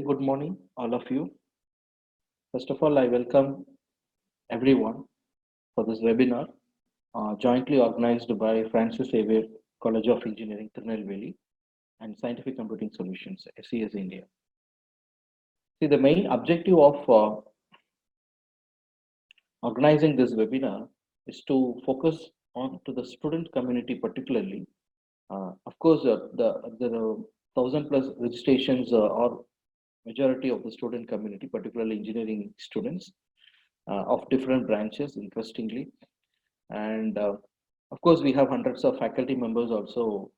good morning, all of you. First of all, I welcome everyone for this webinar jointly organized by Francis Xavier College of Engineering, Tirunelveli, and Scientific Computing Solutions, SES India. See, the main objective of organizing this webinar is to focus on to the student community particularly. Of course, the 1,000+ registrations are majority of the student community, particularly engineering students of different branches, interestingly. And of course, we have hundreds of faculty members also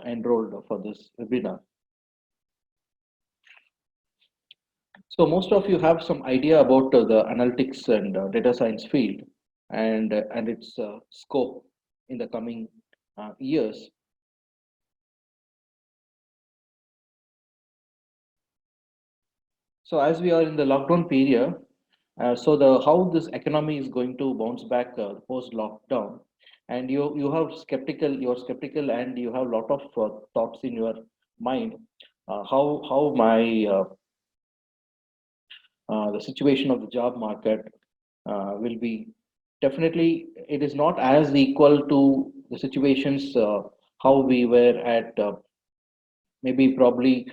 enrolled for this webinar. So most of you have some idea about the analytics and data science field and its scope in the coming years. So as we are in the lockdown period, how this economy is going to bounce back post lockdown, and you're skeptical, and you have a lot of thoughts in your mind. How my the situation of the job market will be. Definitely, it is not as equal to the situations how we were at maybe probably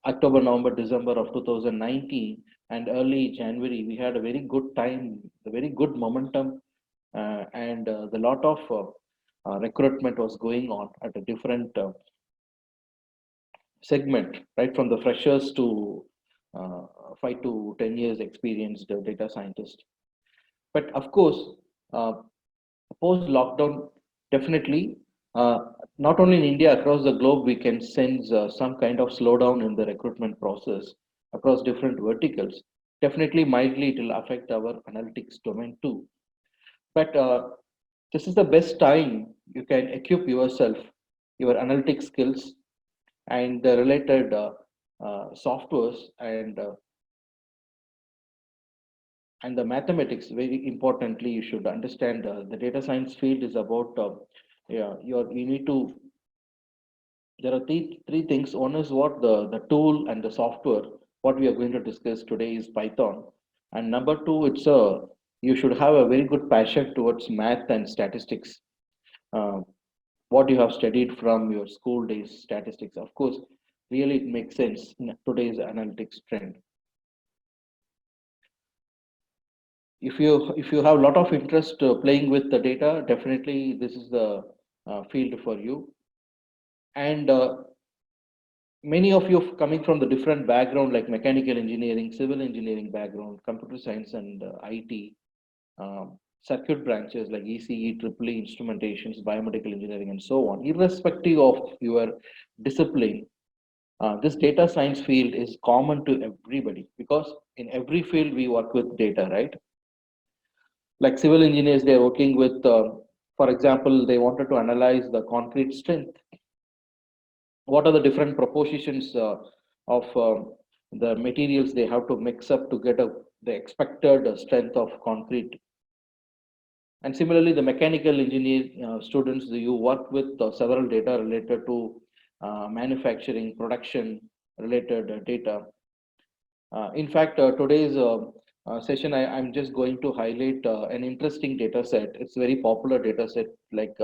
October, November, December of 2019 and early January. We had a very good time, a very good momentum, and the lot of recruitment was going on at a different segment, right from the freshers to 5 to 10 years experienced data scientist. But of course, post lockdown, definitely, not only in India, across the globe, we can sense some kind of slowdown in the recruitment process across different verticals. Definitely, mildly, it will affect our analytics domain too. But this is the best time you can equip yourself, your analytics skills, and the related softwares and the mathematics. Very importantly, you should understand the data science field is about you need to. There are three things. One is what the tool and the software. What we are going to discuss today is Python, and number two, it's a you should have a very good passion towards math and statistics. Uh, what you have studied from your school days, statistics, of course, really it makes sense in today's analytics trend. If you have a lot of interest playing with the data, definitely this is the field for you. And many of you coming from the different background like mechanical engineering, civil engineering background, computer science, and IT, circuit branches like ECE, EEE, instrumentations, biomedical engineering, and so on. Irrespective of your discipline, this data science field is common to everybody because in every field we work with data, right? Like civil engineers, they're working with, for example, they wanted to analyze the concrete strength. What are the different propositions of the materials they have to mix up to get the expected strength of concrete? And similarly, the mechanical engineer students, you work with several data related to manufacturing, production related data. In fact, today's session, I'm just going to highlight an interesting data set. It's a very popular data set like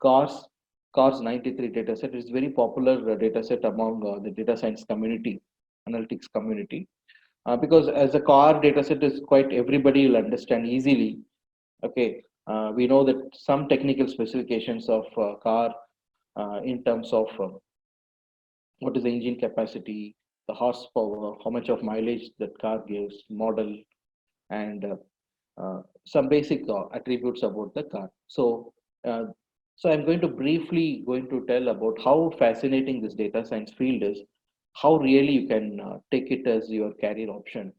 cars cars 93 data set is very popular data set among the data science community, analytics community, because as a car data set is quite everybody will understand easily. Okay, we know that some technical specifications of car in terms of what is the engine capacity, the horsepower, how much of mileage that car gives, model, and some basic attributes about the car. Uh, so I'm going to briefly going to tell about how fascinating this data science field is, how really you can take it as your career option.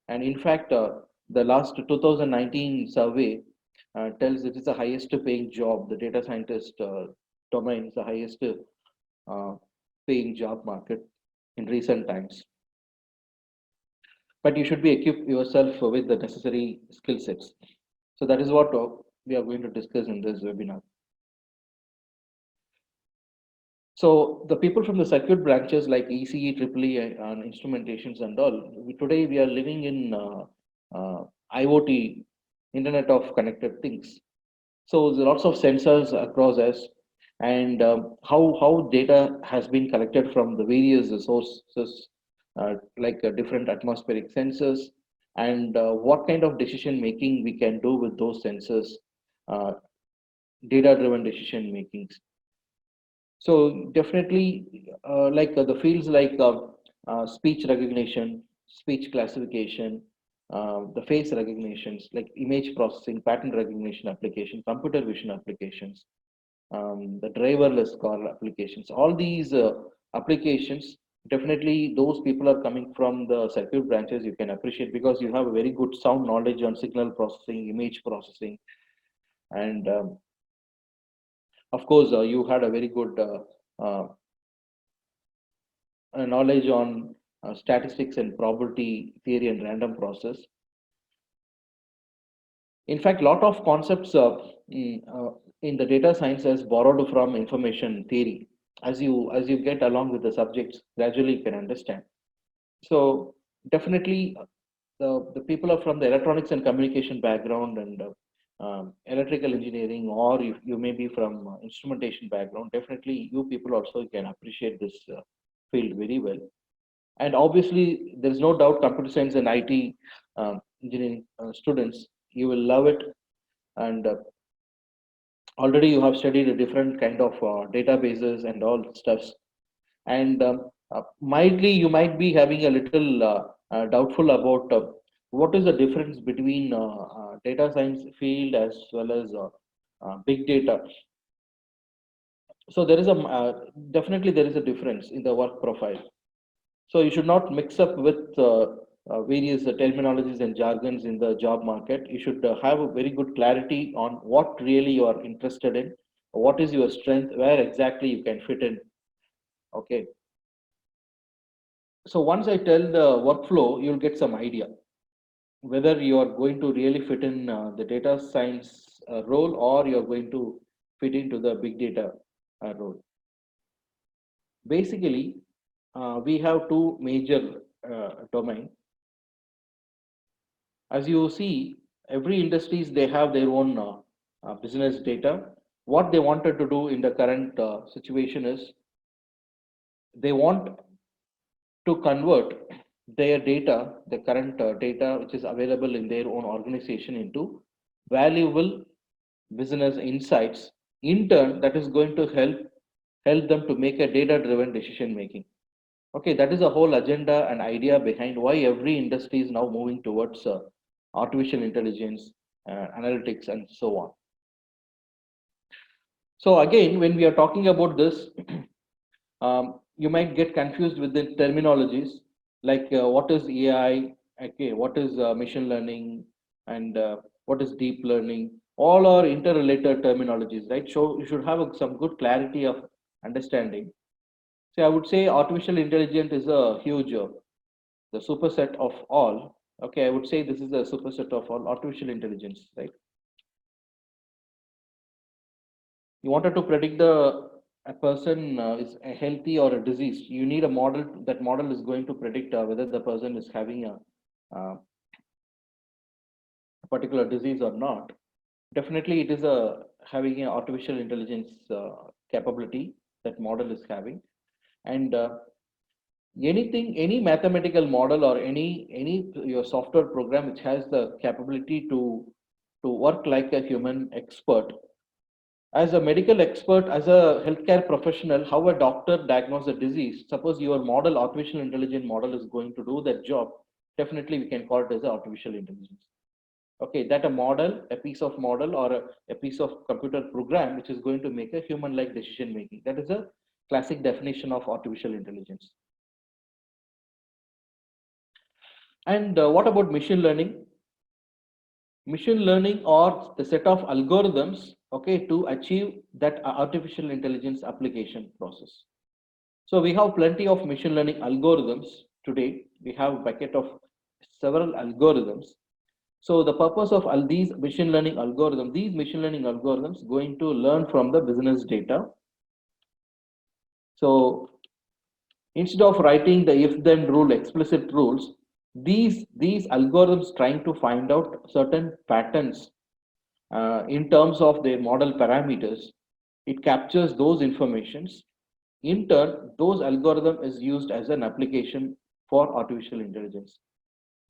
And in fact, the last 2019 survey tells it is the highest paying job. The data scientist domain is the highest paying job market in recent times. But you should be equipped yourself with the necessary skill sets. So that is what we are going to discuss in this webinar. So the people from the circuit branches like ECE, EEE, and instrumentations and all, today we are living in IoT, Internet of Connected Things. So there are lots of sensors across us, and how data has been collected from the various sources, like different atmospheric sensors, and what kind of decision making we can do with those sensors, uh, data-driven decision makings. So definitely, the fields like speech recognition, speech classification, the face recognitions, like image processing, pattern recognition application, computer vision applications, the driverless car applications. All these applications, definitely those people are coming from the circuit branches. You can appreciate because you have a very good sound knowledge on signal processing, image processing, and of course, you had a very good uh, knowledge on statistics and probability theory and random process. In fact, lot of concepts in the data science is borrowed from information theory. As you get along with the subjects, gradually you can understand. So definitely, the people are from the electronics and communication background and electrical engineering, or if you may be from instrumentation background, definitely you people also can appreciate this field very well. And obviously, there is no doubt computer science and IT engineering students, you will love it. And already you have studied a different kind of databases and all stuffs. And mildly, you might be having a little doubtful about what is the difference between data science field as well as big data. So there is a definitely there is a difference in the work profile. So you should not mix up with various terminologies and jargons in the job market. You should have a very good clarity on what really you are interested in, what is your strength, where exactly you can fit in. Okay. So once I tell the workflow, you'll get some idea whether you are going to really fit in the data science role, or you're going to fit into the big data role. Basically, we have two major domain. As you see, every industries they have their own business data. What they wanted to do in the current situation is they want to convert their data, the current data which is available in their own organization, into valuable business insights. In turn, that is going to help them to make a data-driven decision making. Okay, that is the whole agenda and idea behind why every industry is now moving towards artificial intelligence, analytics, and so on. So again, when we are talking about this, you might get confused with the terminologies like what is AI, okay, what is machine learning, and what is deep learning. All are interrelated terminologies, right? So you should have some good clarity of understanding. So I would say artificial intelligence is a huge, the superset of all. Okay, I would say this is a superset of all artificial intelligence, right? You wanted to predict a person is a healthy or a disease. You need a model. That model is going to predict whether the person is having a particular disease or not. Definitely, it is a having an artificial intelligence capability that model is having, and anything, any mathematical model or any your software program which has the capability to work like a human expert. As a medical expert, as a healthcare professional, how a doctor diagnose a disease, suppose your model, artificial intelligence model, is going to do that job, definitely we can call it as a artificial intelligence. Okay, that a model, a piece of model, or a piece of computer program which is going to make a human like decision making, that is a classic definition of artificial intelligence. And what about machine learning? Machine learning or the set of algorithms, okay, to achieve that artificial intelligence application process. So we have plenty of machine learning algorithms today. We have a bucket of several algorithms. So the purpose of all these machine learning algorithms, going to learn from the business data. So instead of writing the if-then rule explicit rules, these algorithms trying to find out certain patterns in terms of their model parameters. It captures those informations. In turn, those algorithm is used as an application for artificial intelligence.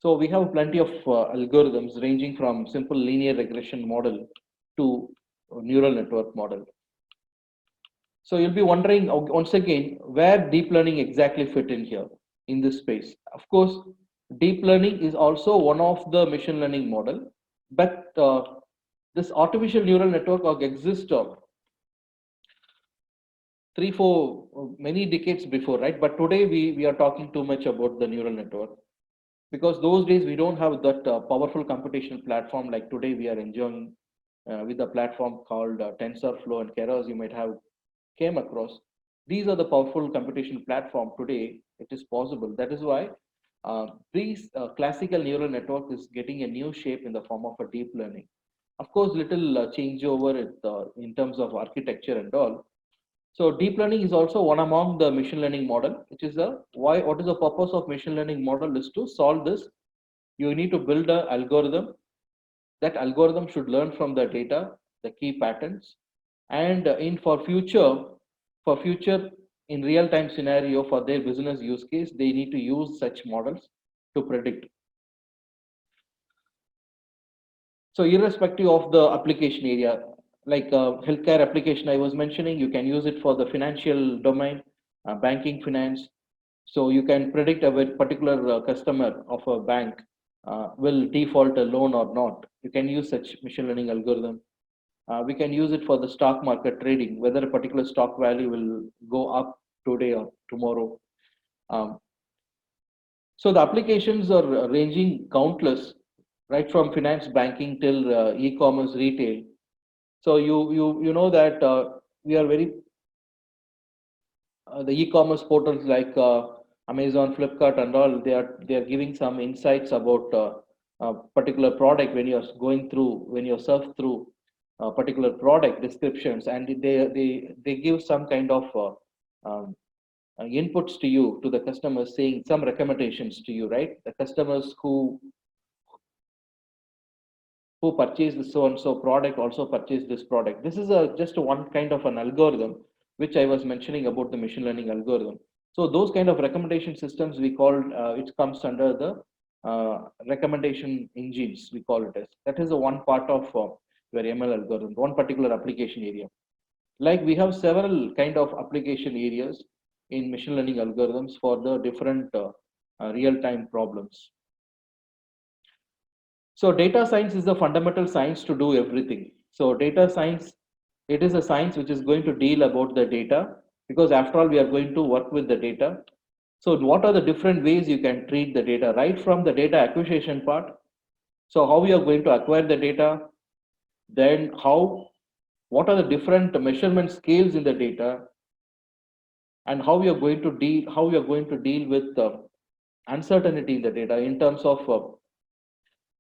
So we have plenty of algorithms ranging from simple linear regression model to neural network model. So you'll be wondering once again where deep learning exactly fit in here in this space. Of course, deep learning is also one of the machine learning model, but this artificial neural network exists three, four, many decades before, right? But today we are talking too much about the neural network because those days we don't have that powerful computational platform like today we are enjoying with a platform called TensorFlow and Keras you might have came across. These are the powerful computation platform today. It is possible. That is why these classical neural network is getting a new shape in the form of a deep learning. Of course, little changeover in terms of architecture and all. So deep learning is also one among the machine learning model, which is a why. What is the purpose of machine learning model is to solve this. You need to build an algorithm. That algorithm should learn from the data, the key patterns, and in for future in real time scenario for their business use case, they need to use such models to predict. So irrespective of the application area, like healthcare application I was mentioning, you can use it for the financial domain, banking, finance. So you can predict a very particular customer of a bank will default a loan or not. You can use such machine learning algorithm. We can use it for the stock market trading, whether a particular stock value will go up today or tomorrow. Um, so the applications are ranging countless, right from finance, banking till e-commerce, retail. So you know that we are very the e-commerce portals like Amazon, Flipkart, and all. They are giving some insights about a particular product when you surf through particular product descriptions, and they give some kind of inputs to you to the customers saying some recommendations to you, right? The customers who purchase the so and so product also purchase this product. This is a just one kind of an algorithm which I was mentioning about the machine learning algorithm. So those kind of recommendation systems we call it comes under the recommendation engines, we call it as. That is the one part of your ML algorithm, one particular application area. Like we have several kind of application areas in machine learning algorithms for the different real-time problems. So data science is the fundamental science to do everything. So data science, it is a science which is going to deal about the data because after all, we are going to work with the data. So what are the different ways you can treat the data right from the data acquisition part? So how you are going to acquire the data, then what are the different measurement scales in the data, and how you are going to deal with uncertainty in the data in terms of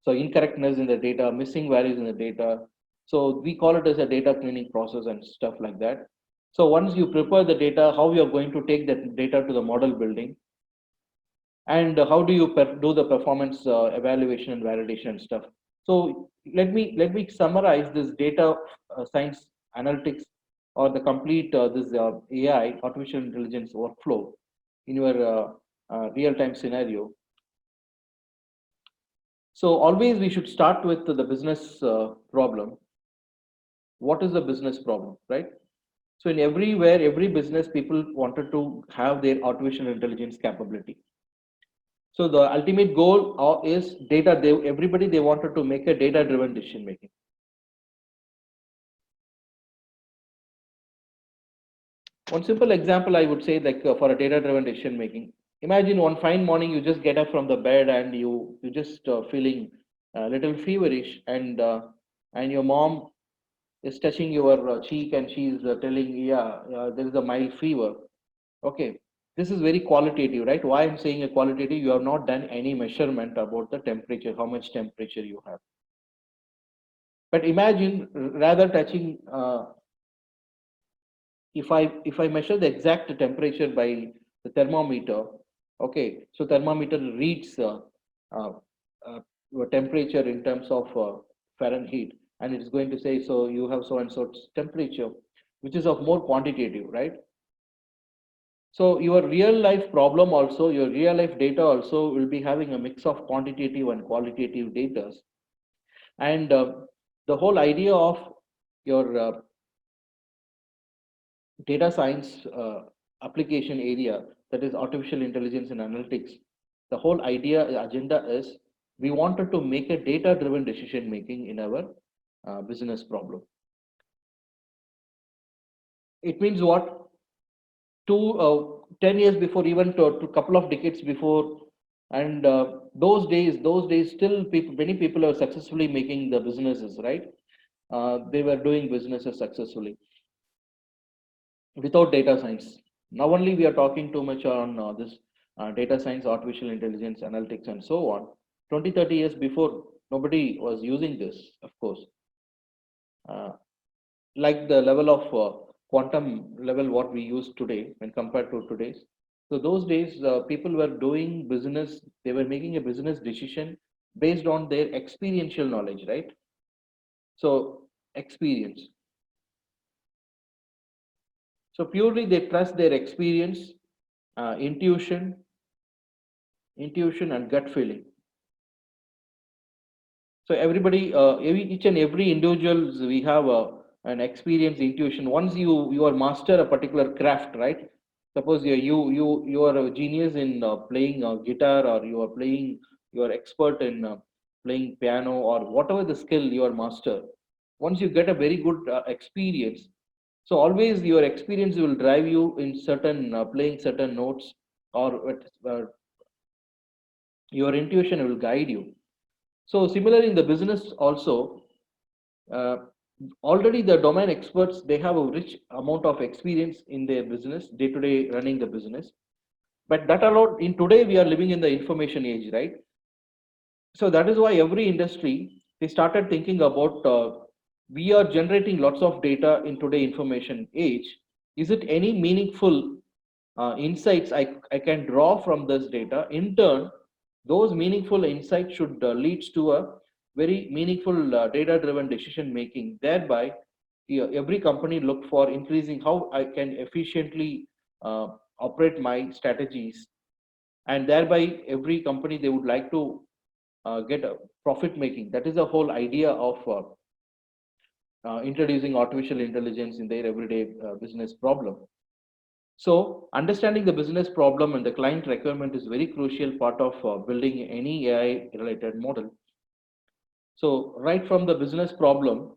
so incorrectness in the data, missing values in the data. So we call it as a data cleaning process and stuff like that. So once you prepare the data, how you are going to take that data to the model building, and how do you do the performance evaluation and validation and stuff. So let me summarize this data science analytics or the complete this AI artificial intelligence workflow in your real time scenario. So always we should start with the business problem. What is the business problem, right? So in every business, people wanted to have their artificial intelligence capability. So the ultimate goal is data. Everybody wanted to make a data-driven decision making. One simple example I would say, like for a data-driven decision making. Imagine one fine morning you just get up from the bed and you just feeling a little feverish, and your mom is touching your cheek and she's telling, yeah, there is a mild fever. Okay, this is very qualitative, right? Why I'm saying a qualitative, you have not done any measurement about the temperature, how much temperature you have. But imagine rather touching if I measure the exact temperature by the thermometer, okay, so thermometer reads uh, your temperature in terms of Fahrenheit, and it's going to say so you have so and so temperature, which is of more quantitative, right? So your real life problem also, your real life data also will be having a mix of quantitative and qualitative data, and the whole idea of your data science application area, that is artificial intelligence and analytics, the whole idea agenda is we wanted to make a data driven decision making in our business problem. It means what? 10 years before, even to couple of decades before, and those days still people, many people are successfully making the businesses, right? They were doing businesses successfully without data science. Now only we are talking too much on this data science, artificial intelligence, analytics, and so on. 20, 30 years before, nobody was using this, of course. Uh, like the level of quantum level what we use today when compared to today's. So those days, people were doing business, they were making a business decision based on their experiential knowledge, right? So experience. So purely they trust their experience, intuition, and gut feeling. So everybody, each and every individuals, we have an experience, intuition. Once you are master a particular craft, right? Suppose you are a genius in playing guitar, or you are expert in playing piano, or whatever the skill you are master. Once you get a very good experience, so always your experience will drive you in certain playing certain notes, or your intuition will guide you. So similarly in the business also, uh, already the domain experts, they have a rich amount of experience in their business, day to day running the business. But that allowed, in today we are living in the information age, right? So that is why every industry, they started thinking about we are generating lots of data in today information age. Is it any meaningful insights I can draw from this data? In turn, those meaningful insights should lead to a very meaningful data driven decision making. Thereby, yeah, every company look for increasing how I can efficiently uh, operate my strategies, and thereby every company they would like to get a profit making. That is the whole idea of introducing artificial intelligence in their everyday business problem. So understanding the business problem and the client requirement is very crucial part of building any AI related model. So right from the business problem,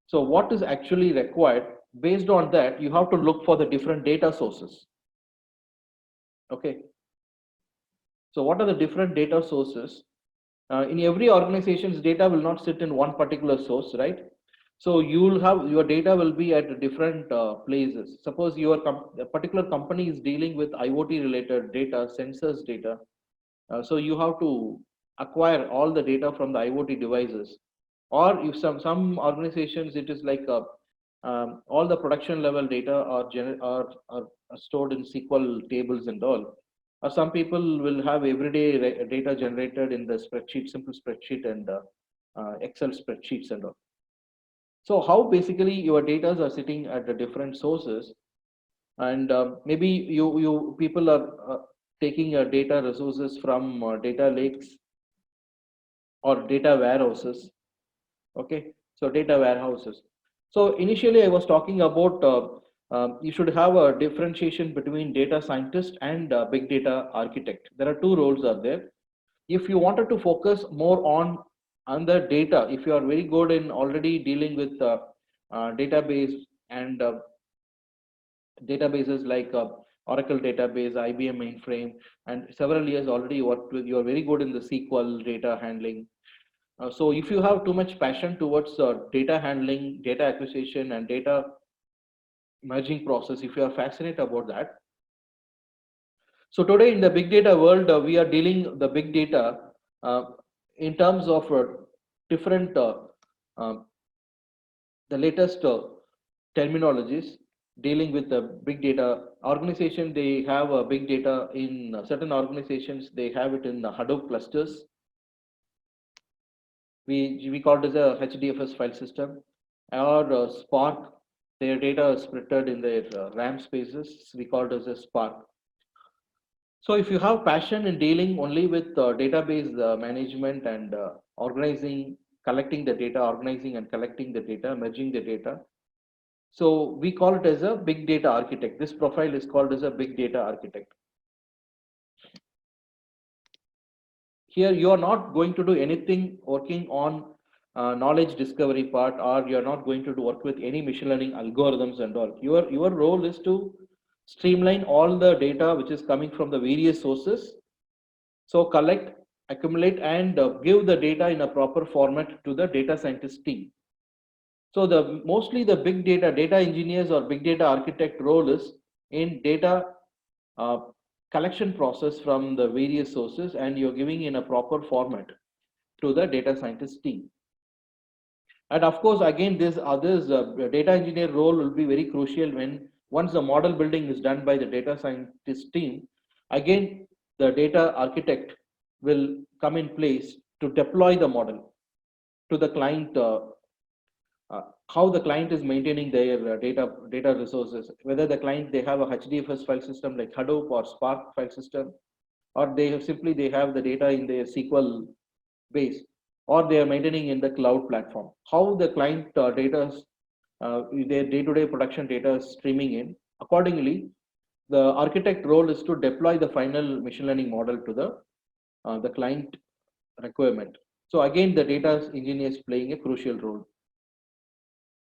so what is actually required? Based on that, you have to look for the different data sources. Okay. So what are the different data sources? In every organization's data will not sit in one particular source, right? So you will have your data will be at different places. Suppose a particular company is dealing with IoT related data, sensors data. So you have to acquire all the data from the IoT devices. Or if some organizations, it is like all the production level data are stored in SQL tables and all. Or some people will have everyday data generated in the spreadsheet, simple spreadsheet, and Excel spreadsheets and all. So how basically your data are sitting at the different sources, and maybe you people are taking data resources from data lakes or data warehouses. Okay, so data warehouses. So initially I was talking about you should have a differentiation between data scientist and big data architect. There are two roles are there. If you wanted to focus more on the data, if you are very good in already dealing with database and databases like Oracle database, IBM mainframe, and several years already worked with, you are very good in the SQL data handling. So if you have too much passion towards data handling, data acquisition, and data merging process, if you are fascinated about that. So today in the big data world, we are dealing the big data uh, in terms of different, um, the latest terminologies. dealing with the big data organization. They have a big data in certain organizations. They have it in the Hadoop clusters. We call it as a HDFS file system, or Spark. Their data is spread in their RAM spaces. We call it as a Spark. So if you have passion in dealing only with database management and organizing, collecting the data, organizing and collecting the data, merging the data. So we call it as a big data architect. This profile is called as a big data architect. Here you are not going to do anything working on knowledge discovery part, or you are not going to do work with any machine learning algorithms and all. Your role is to streamline all the data which is coming from the various sources. So collect, accumulate, and give the data in a proper format to the data scientist team. So mostly the big data engineers or big data architect role is in data uh, collection process from the various sources, and you're giving in a proper format to the data scientist team. And of course, again, this others data engineer role will be very crucial when once the model building is done by the data scientist team. Again, the data architect will come in place to deploy the model to the client. How the client is maintaining their data resources, whether the client they have a HDFS file system like Hadoop or Spark file system, or they have simply they have the data in their SQL base, or they are maintaining in the cloud platform. How the client data, their day-to-day production data is streaming in. Accordingly, the architect role is to deploy the final machine learning model to the client requirement. So again, the data engineer is playing a crucial role.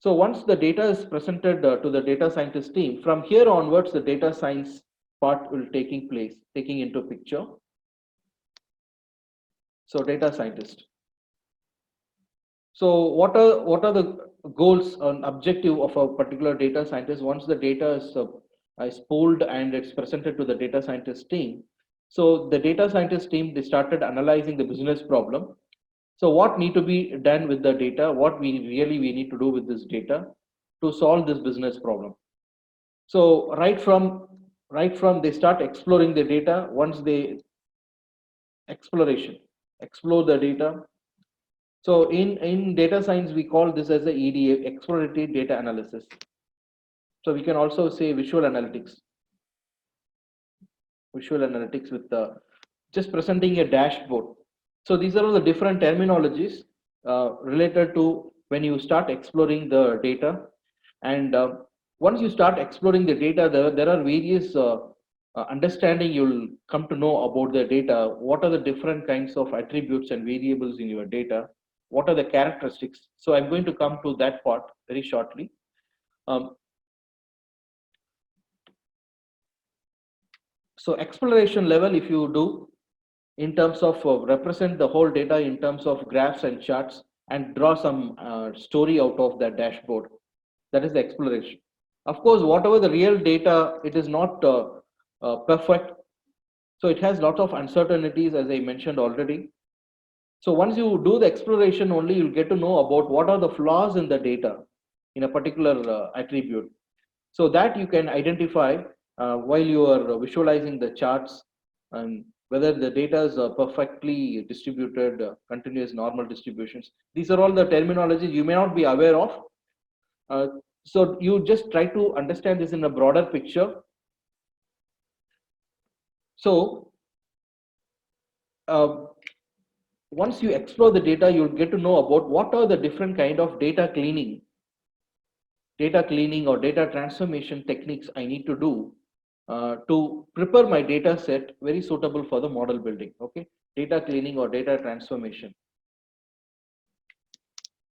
So once the data is presented to the data scientist team, from here onwards, the data science part will taking into picture. So data scientist. So what are the goals and objective of a particular data scientist once the data is pooled and it's presented to the data scientist team? So the data scientist team, they started analyzing the business problem. So what need to be done with the data? What we need to do with this data to solve this business problem? So right from they start exploring the data. Once they explore the data. So in data science, we call this as the EDA, exploratory data analysis. So we can also say visual analytics with just presenting a dashboard. So these are all the different terminologies related to when you start exploring the data. And once you start exploring the data, there are various understanding you'll come to know about the data. What are the different kinds of attributes and variables in your data? What are the characteristics? So I'm going to come to that part very shortly. So exploration level, if you do in terms of represent the whole data in terms of graphs and charts and draw some story out of that dashboard, that is the exploration. Of course, whatever the real data, it is not perfect. So it has lot of uncertainties, as I mentioned already. So once you do the exploration only, you'll get to know about what are the flaws in the data in a particular attribute. So that you can identify while you are visualizing the charts, and whether the data is perfectly distributed, continuous normal distributions. These are all the terminologies you may not be aware of. So you just try to understand this in a broader picture. So once you explore the data, you'll get to know about what are the different kind of data cleaning or data transformation techniques I need to do to prepare my data set very suitable for the model building. Okay, data cleaning or data transformation,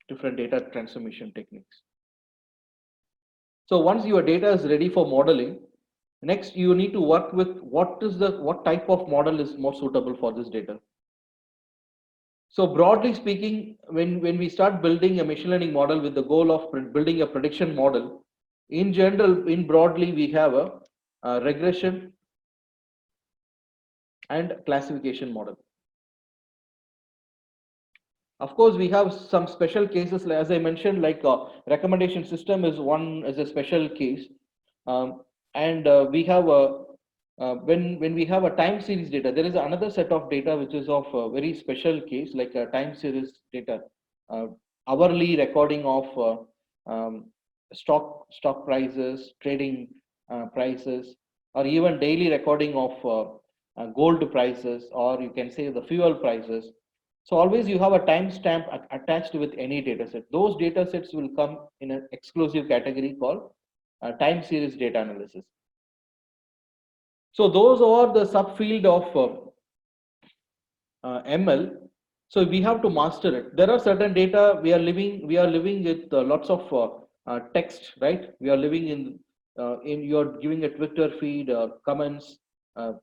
different data transformation techniques. So once your data is ready for modeling, next you need to work with what type of model is more suitable for this data. So broadly speaking, when we start building a machine learning model with the goal of building a prediction model, in general, in broadly, we have a regression and classification model. Of course, we have some special cases, as I mentioned, like recommendation system is a special case. And we have a when we have a time series data, there is another set of data which is of a very special case, like a time series data, uh, hourly recording of stock prices, trading prices, or even daily recording of gold prices, or you can say the fuel prices. So always you have a timestamp attached with any data set. Those data sets will come in an exclusive category called time series data analysis. So those are the subfield of ML. So we have to master it. There are certain data we are living with lots of text, right? We are living in you're giving a Twitter feed, comments uh,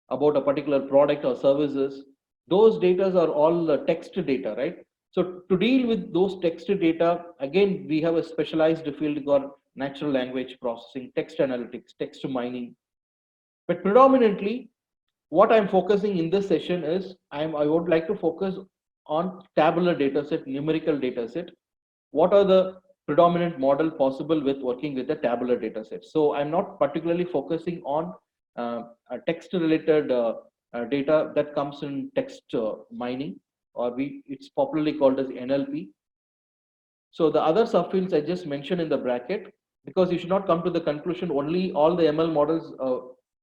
about a particular product or services. Those data are all text data, right? So to deal with those text data, again we have a specialized field called natural language processing, text analytics, text mining. But predominantly, what I'm focusing in this session is I would like to focus on tabular data set, numerical data set. What are the predominant model possible with working with the tabular data set? So I'm not particularly focusing on a text related data that comes in text mining, or it's popularly called as NLP. So the other subfields I just mentioned in the bracket, because you should not come to the conclusion only all the ML models,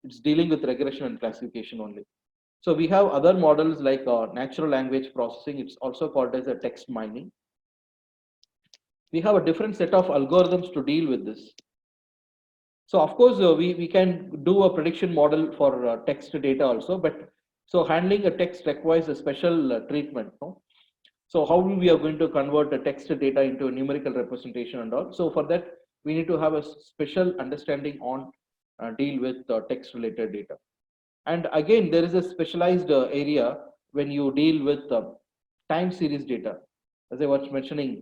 it's dealing with regression and classification only. So we have other models like natural language processing. It's also called as a text mining. We have a different set of algorithms to deal with this. So of course, we can do a prediction model for text data also, but so handling a text requires a special treatment. No? So how we are going to convert the text data into a numerical representation and all. So for that, we need to have a special understanding on deal with text related data. And again, there is a specialized area when you deal with time series data. As I was mentioning,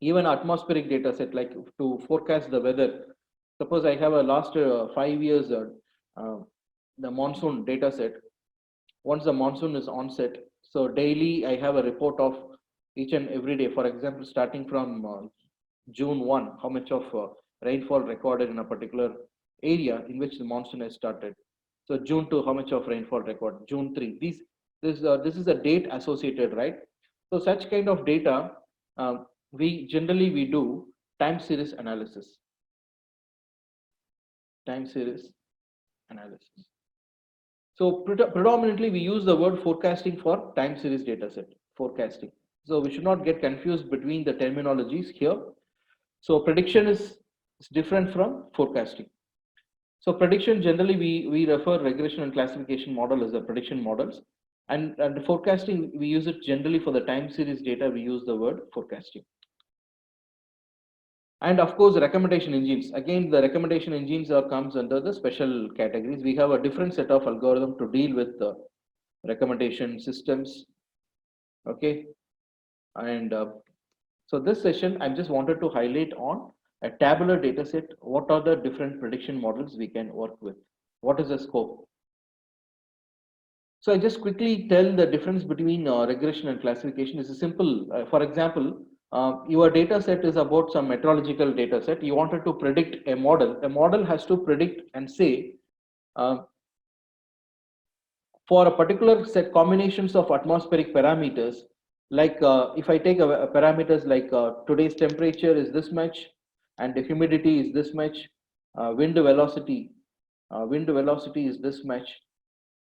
even atmospheric data set, like to forecast the weather. Suppose I have a last 5 years uh, the monsoon data set. Once the monsoon is onset, so daily I have a report of each and every day. For example, starting from June 1, how much of rainfall recorded in a particular area in which the monsoon has started. So June 2, how much of rainfall recorded. June 3. This is a date associated, right? So such kind of data, we do time series analysis. Time series analysis. So predominantly we use the word forecasting for time series data set, forecasting. So we should not get confused between the terminologies here. So prediction is different from forecasting. So prediction, generally we refer regression and classification model as the prediction models, and forecasting we use it generally for the time series data, we use the word forecasting. And of course, recommendation engines. Again, the recommendation engines comes under the special categories. We have a different set of algorithm to deal with the recommendation systems. Okay, and so this session, I just wanted to highlight on a tabular data set. What are the different prediction models we can work with? What is the scope? So I just quickly tell the difference between regression and classification. Is simple. For example, your data set is about some meteorological data set. You wanted to predict a model. A model has to predict and say uh, for a particular set combinations of atmospheric parameters. Like if I take a parameters like today's temperature is this much, and the humidity is this much, wind velocity is this much.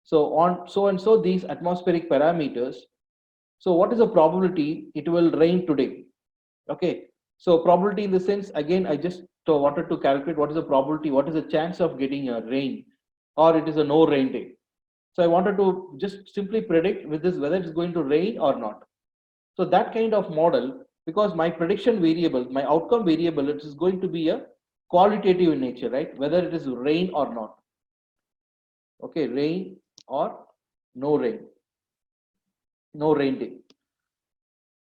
So on so and so these atmospheric parameters. So what is the probability it will rain today? Okay. So probability in the sense, again, I just wanted to calculate what is the probability, what is the chance of getting a rain, or it is a no rain day. So I wanted to just simply predict with this whether it's going to rain or not. So that kind of model, because my prediction variable, my outcome variable, it is going to be a qualitative in nature, right? Whether it is rain or not. Okay, rain or no rain, no rain day.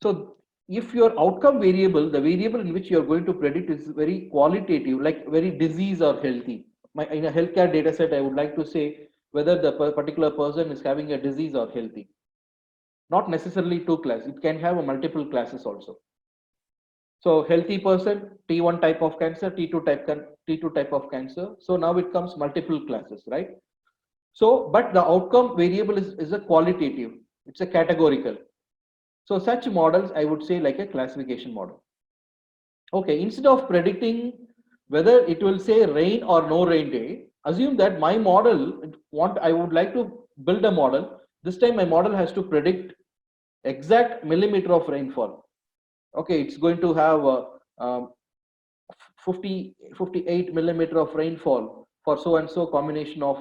So if your outcome variable, the variable in which you are going to predict is very qualitative, like very disease or healthy. In a healthcare data set, I would like to say whether the particular person is having a disease or healthy. Not necessarily two classes, it can have a multiple classes also. So healthy person, T1 type of cancer, T2 type of cancer. So now it comes multiple classes, right? So, but the outcome variable is a qualitative, it's a categorical. So such models, I would say like a classification model. Okay, instead of predicting whether it will say rain or no rain day, assume that my model, I would like to build a model. This time my model has to predict exact millimeter of rainfall. Okay, it's going to have 58 millimeter of rainfall for so and so combination of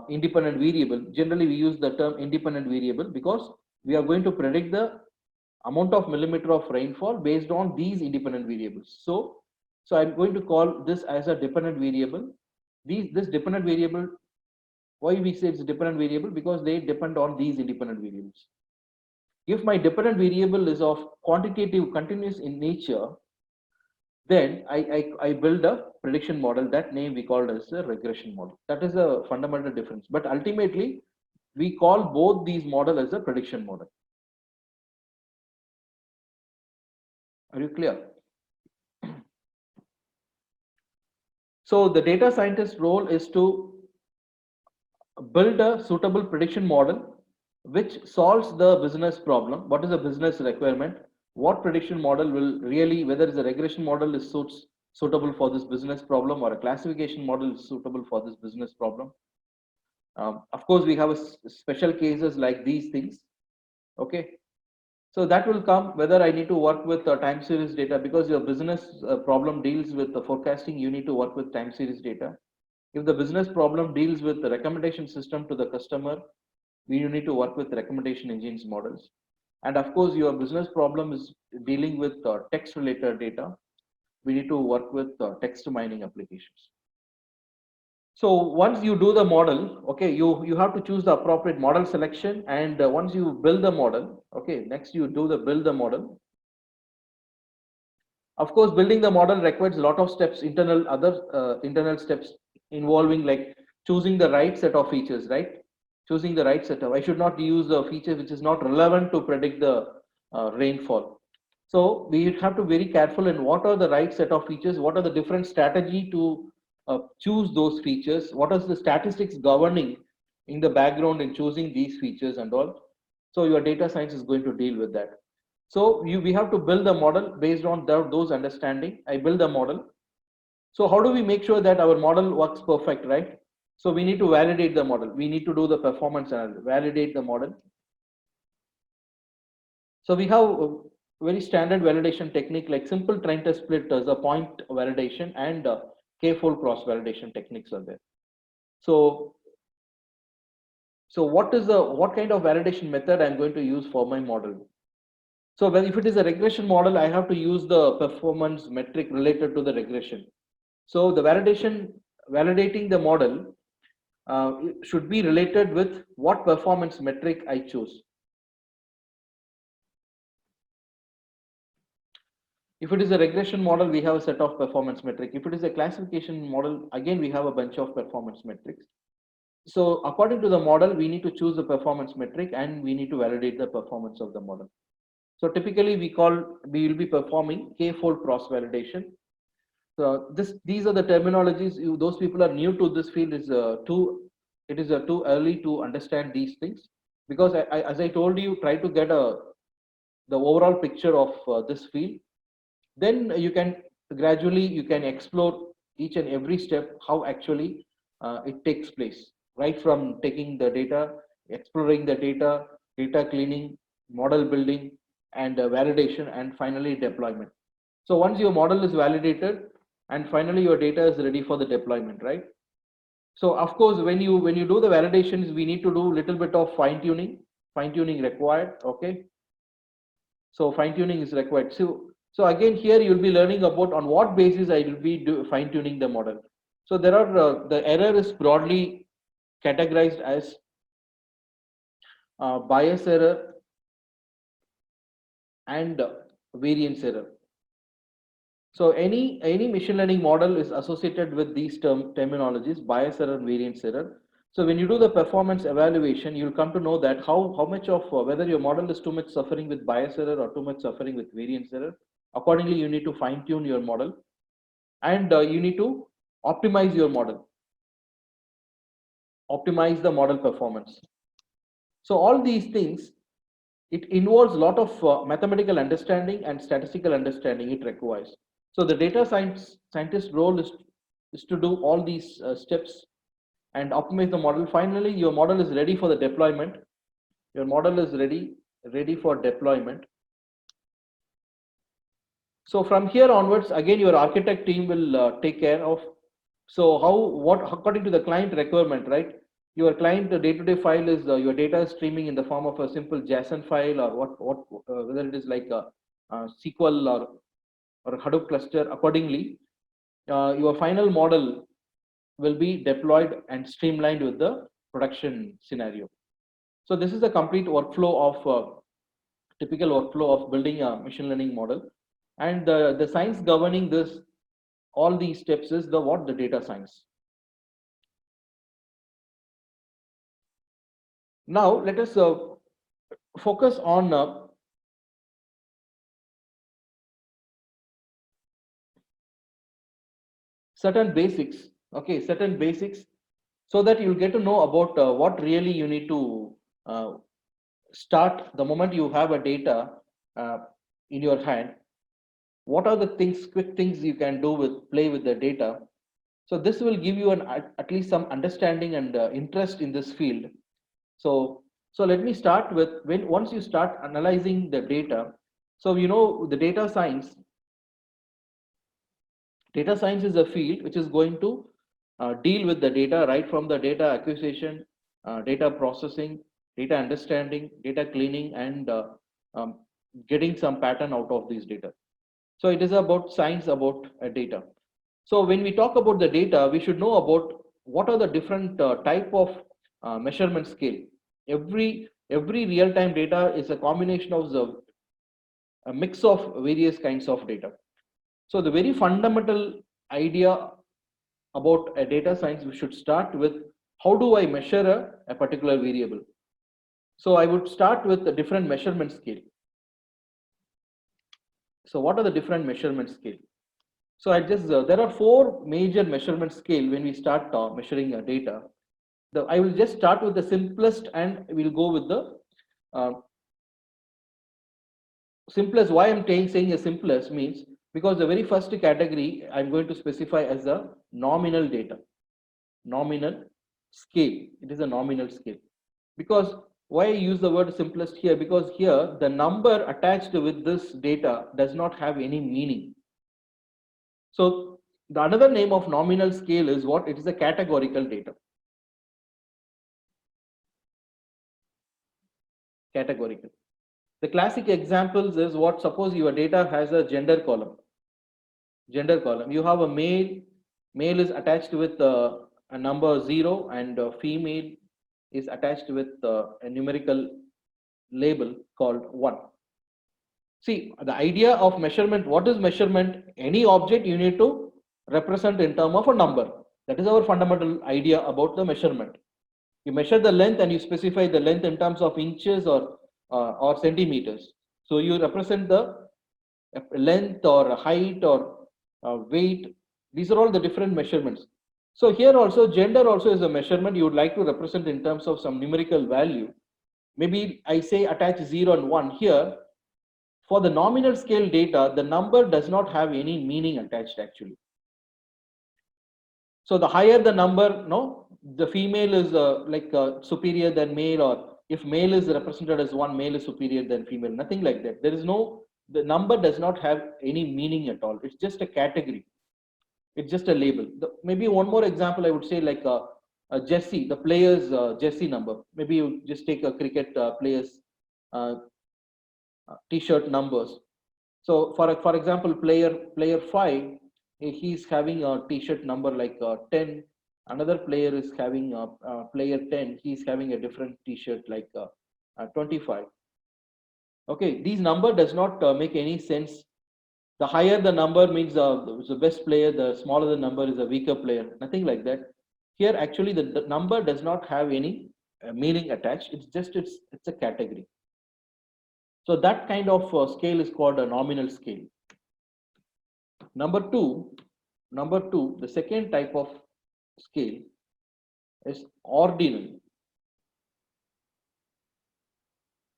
independent variable. Generally, we use the term independent variable because we are going to predict the amount of millimeter of rainfall based on these independent variables. So I'm going to call this as a dependent variable. This dependent variable, why we say it's a dependent variable? Because they depend on these independent variables. If my dependent variable is of quantitative continuous in nature, then I build a prediction model. That name we called as a regression model. That is a fundamental difference. But ultimately, we call both these model as a prediction model. Are you clear? So the data scientist role is to build a suitable prediction model which solves the business problem. What is the business requirement? What prediction model will really, whether it's a regression model is suitable for this business problem or a classification model is suitable for this business problem. Of course, we have special cases like these things. Okay. So that will come whether I need to work with time series data, because your business problem deals with the forecasting, you need to work with time series data. If the business problem deals with the recommendation system to the customer, you need to work with recommendation engines models. And of course, your business problem is dealing with text related data. We need to work with text mining applications. So once you do the model, okay, you have to choose the appropriate model selection. And once you build the model, okay, next you do the build the model. Of course, building the model requires a lot of steps, internal steps involving like choosing the right set of features, right? Choosing the right setup. I should not use a feature which is not relevant to predict the rainfall. So we have to be very careful in what are the right set of features, what are the different strategy to choose those features, what is the statistics governing in the background in choosing these features and all. So your data science is going to deal with that. So we have to build the model based on those understanding. I build the model. So how do we make sure that our model works perfect, right? So we need to validate the model. We need to do the performance analysis, validate the model. So we have a very standard validation technique like simple train test split as a point validation and k-fold cross validation techniques are there. So what kind of validation method I'm going to use for my model? So if it is a regression model, I have to use the performance metric related to the regression. So the validating the model should be related with what performance metric I choose. If it is a regression model, we have a set of performance metric. If it is a classification model, again, we have a bunch of performance metrics. So according to the model, we need to choose the performance metric and we need to validate the performance of the model. So typically we will be performing k-fold cross validation. So these are the terminologies. Those people are new to this field is too early to understand these things, because as I told you, try to get the overall picture of this field. Then you can gradually explore each and every step how actually it takes place, right from taking the data, exploring the data cleaning, model building, and validation, and finally deployment. So once your model is validated and finally your data is ready for the deployment, right? So of course, when you do the validations, we need to do a little bit of fine tuning required. Okay, so fine tuning is required. So again, here you'll be learning about on what basis I will be fine tuning the model. So there are the error is broadly categorized as bias error and variance error. So any machine learning model is associated with these terminologies, bias error and variance error. So when you do the performance evaluation, you'll come to know that how much of whether your model is too much suffering with bias error or too much suffering with variance error, Accordingly, you need to fine tune your model, and you need to optimize your model, optimize the model performance. So all these things, it involves a lot of mathematical understanding and statistical understanding it requires. So the data scientist role is to do all these steps and optimize the model. Finally, your model is ready for the deployment. Your model is ready for deployment. So from here onwards, again, your architect team will take care of. So what according to the client requirement, right? Your client day-to-day file is your data is streaming in the form of a simple JSON file, or whether it is like a SQL or Hadoop cluster. Accordingly, your final model will be deployed and streamlined with the production scenario. So this is a complete workflow of typical workflow of building a machine learning model, and the science governing this all these steps is the data science. Now let us focus on certain basics. Okay, certain basics, so that you'll get to know about what really you need to start the moment you have a data in your hand. What are the quick things you can do with play with the data? So this will give you at least some understanding and interest in this field. So let me start with once you start analyzing the data. So the data science is a field which is going to deal with the data right from the data acquisition, data processing, data understanding, data cleaning, and getting some pattern out of these data. So it is about science about data. So when we talk about the data, we should know about what are the different type of measurement scale. Every real-time data is a combination of a mix of various kinds of data. So the very fundamental idea about a data science, we should start with how do I measure a particular variable. So I would start with the different measurement scale. So what are the different measurement scale? So there are 4 major measurement scale when we start measuring data. I will just start with the simplest, and we'll go with the simplest. Why I'm saying a simplest means because the very first category I'm going to specify as a nominal data, nominal scale. It is a nominal scale. Because why I use the word simplest here? Because here the number attached with this data does not have any meaning. So the another name of nominal scale is what? It is a categorical data. Categorical. The classic examples is what? Suppose your data has a gender column. Gender column. You have a male. Male is attached with a number 0, and female is attached with a numerical label called 1. See, the idea of measurement, what is measurement? Any object you need to represent in terms of a number. That is our fundamental idea about the measurement. You measure the length and you specify the length in terms of inches or centimeters. So you represent the length or height or weight. These are all the different measurements. So here also gender also is a measurement you would like to represent in terms of some numerical value. Maybe I say attach 0 and 1 here. For the nominal scale data, the number does not have any meaning attached actually. So the higher the number, no, the female is superior than male, or if male is represented as 1, male is superior than female, nothing like that. There is the number does not have any meaning at all. It's just a category. It's just a label. Maybe one more example, I would say like a Jesse, the player's Jesse number. Maybe you just take a cricket player's T-shirt numbers. So for example, player 5, he's having a T-shirt number like 10. Another player is having player 10. He's having a different T-shirt like 25. Okay, these number does not make any sense. The higher the number means the best player. The smaller the number is a weaker player. Nothing like that. Here, actually, the number does not have any meaning attached. It's just it's a category. So that kind of scale is called a nominal scale. Number two, the second type of scale is ordinal.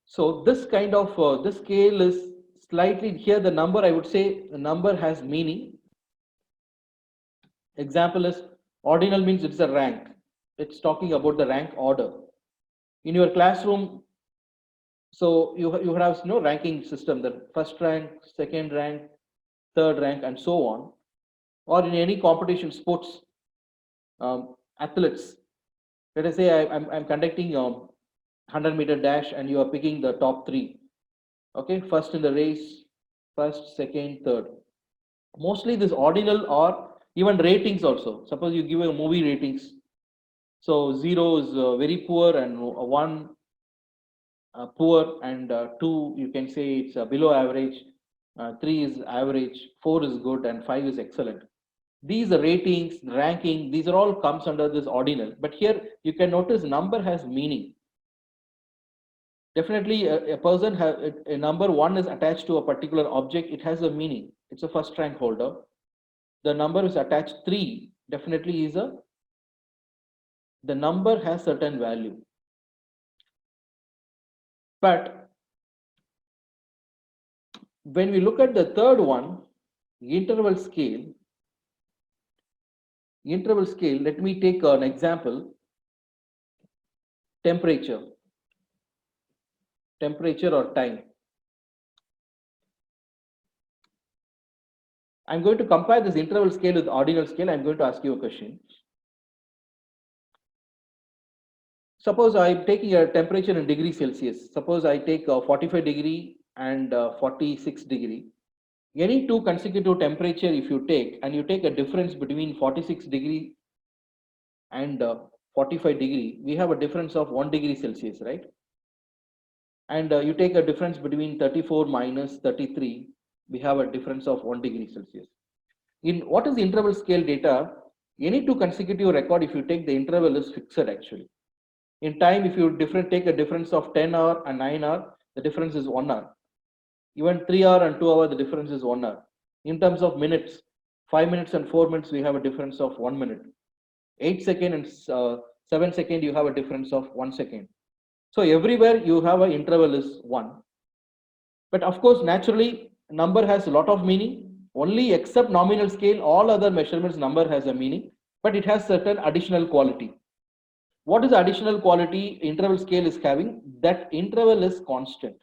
So this kind of this scale is slightly here. The number, I would say, the number has meaning. Example is ordinal means it's a rank. It's talking about the rank order in your classroom. So you have no ranking system, the first rank, second rank, third rank, and so on. Or in any competition, sports, athletes. Let us say I'm conducting 100-meter dash, and you are picking the top three. Okay, first in the race, first, second, third. Mostly this ordinal or even ratings also. Suppose you give a movie ratings. So 0 is very poor, and 1 poor, and 2 you can say it's below average, 3 is average, 4 is good, and 5 is excellent. These ratings, ranking, these are all comes under this ordinal. But here you can notice number has meaning. Definitely a person has a number 1 is attached to a particular object. It has a meaning. It's a first rank holder. The number is attached 3 definitely is the number has certain value. But when we look at the third one, interval scale, let me take an example. Temperature or time. I'm going to compare this interval scale with ordinal scale. I'm going to ask you a question. Suppose I'm taking a temperature in degrees Celsius. Suppose I take 45 degree and 46 degree. Any two consecutive temperature, if you take, and you take a difference between 46 degree and 45 degree, we have a difference of 1 degree Celsius, right? And you take a difference between 34 minus 33, we have a difference of 1 degree Celsius. In what is the interval scale data? Any two consecutive record, if you take the interval is fixed actually. In time, if you take a difference of 10 hour and 9 hour, the difference is 1 hour. Even 3 hour and 2 hour, the difference is 1 hour. In terms of minutes, 5 minutes and 4 minutes, we have a difference of 1 minute. 8 second and 7 second, you have a difference of 1 second. So everywhere you have an interval is 1. But of course, naturally, number has a lot of meaning. Only except nominal scale, all other measurements, number has a meaning, but it has certain additional quality. What is the additional quality interval scale is having? That interval is constant.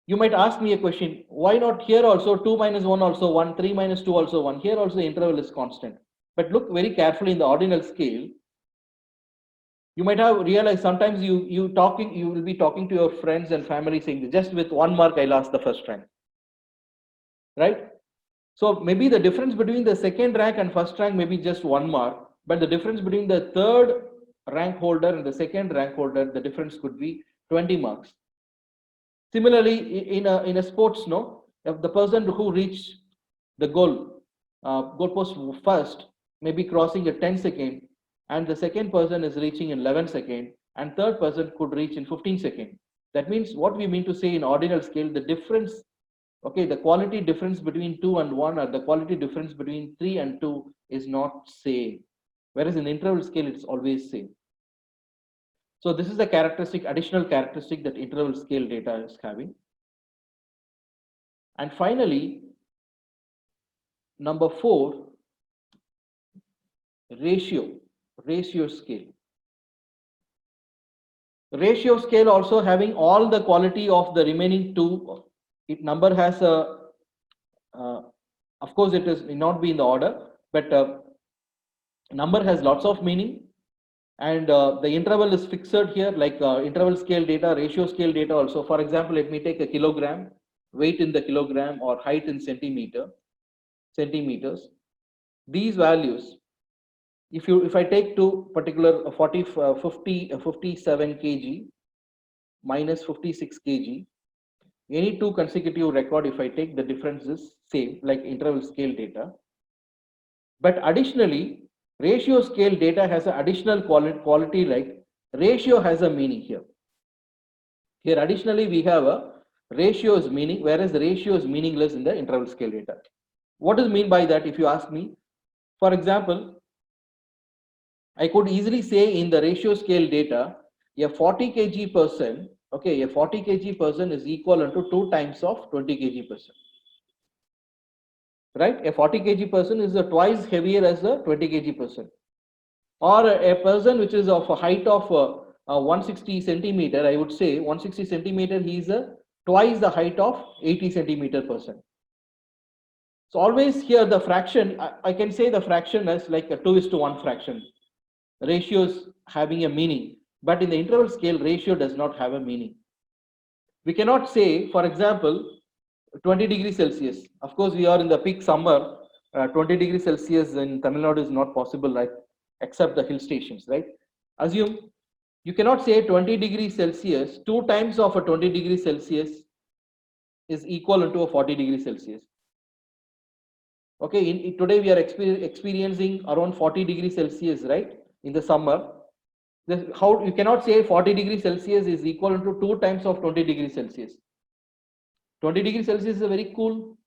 You might ask me a question, why not here also 2 minus 1 also 1, 3 minus 2 also 1, here also the interval is constant. But look very carefully in the ordinal scale. You might have realized sometimes you will be talking to your friends and family saying, just with 1 mark I lost the first rank, right? So maybe the difference between the second rank and first rank may be just 1 mark, but the difference between the third rank holder and the second rank holder, the difference could be 20 marks. Similarly, in a sports, no, if the person who reached the goalpost first may be crossing at 10 seconds, and the second person is reaching in 11 seconds, and third person could reach in 15 seconds. That means what we mean to say in ordinal scale, the difference, okay, the quality difference between 2 and 1 or the quality difference between 3 and 2 is not same. Whereas in interval scale, it's always same. So this is the characteristic, additional characteristic that interval scale data is having. And finally, number 4, ratio scale. Ratio scale also having all the quality of the remaining 2. It number has a, of course it may not be in the order, but number has lots of meaning. And the interval is fixed here, like interval scale data, ratio scale data also. For example, let me take a kilogram, weight in the kilogram, or height in centimeters. These values, if I take two particular 57 kg minus 56 kg, any two consecutive record, if I take, the difference is same, like interval scale data. But additionally, ratio scale data has an additional quality, like ratio has a meaning here. Here additionally we have a ratio is meaning, whereas the ratio is meaningless in the interval scale data. What does it mean by that if you ask me? For example, I could easily say in the ratio scale data, a 40 kg person, okay, a 40 kg person is equivalent to 2 times of 20 kg person. Right? A 40 kg person is twice heavier as a 20 kg person. Or a person which is of a height of 160 centimeter, I would say 160 centimeter, he is twice the height of 80 centimeter person. So always here the fraction, I can say the fraction as like a 2:1 fraction. Ratios having a meaning, but in the interval scale, ratio does not have a meaning. We cannot say, for example, 20 degrees Celsius. Of course, we are in the peak summer. 20 degrees Celsius in Tamil Nadu is not possible, right? Except the hill stations, right? Assume you cannot say 20 degrees Celsius, 2 times of a 20 degrees Celsius is equal to a 40 degrees Celsius. Okay, today we are experiencing around 40 degrees Celsius, right? In the summer. How you cannot say 40 degrees Celsius is equal to 2 times of 20 degrees Celsius. 20 degrees Celsius is a very cool.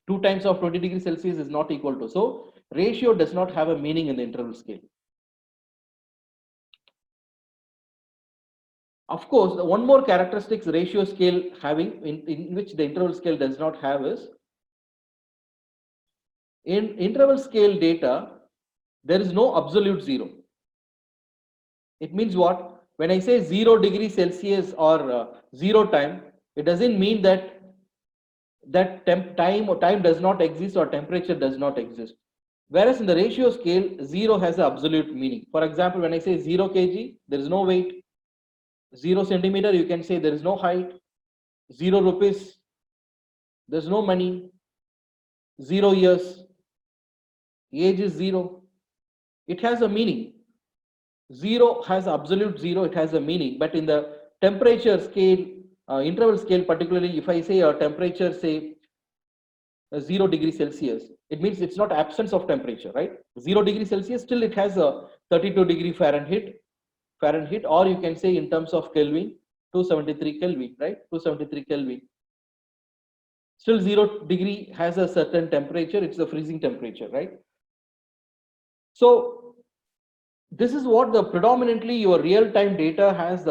2 times of 20 degrees Celsius is not equal to. So ratio does not have a meaning in the interval scale. Of course, the one more characteristics ratio scale having in which the interval scale does not have is in interval scale data, there is no absolute zero. It means what? When I say 0 degrees Celsius or 0 time, it doesn't mean that time does not exist or temperature does not exist. Whereas in the ratio scale, 0 has an absolute meaning. For example, when I say 0 kg, there is no weight. 0 centimeter, you can say there is no height. 0 rupees, there is no money. 0 years, age is 0. It has a meaning. 0 has absolute 0, it has a meaning. But in the temperature scale, interval scale, particularly if I say a temperature, say 0 degrees Celsius, it means it's not absence of temperature, right? 0 degrees Celsius, still it has a 32 degree Fahrenheit, or you can say in terms of Kelvin, 273 Kelvin, right? 273 Kelvin. Still 0 degree has a certain temperature, it's the freezing temperature, right? So this is what the predominantly your real-time data has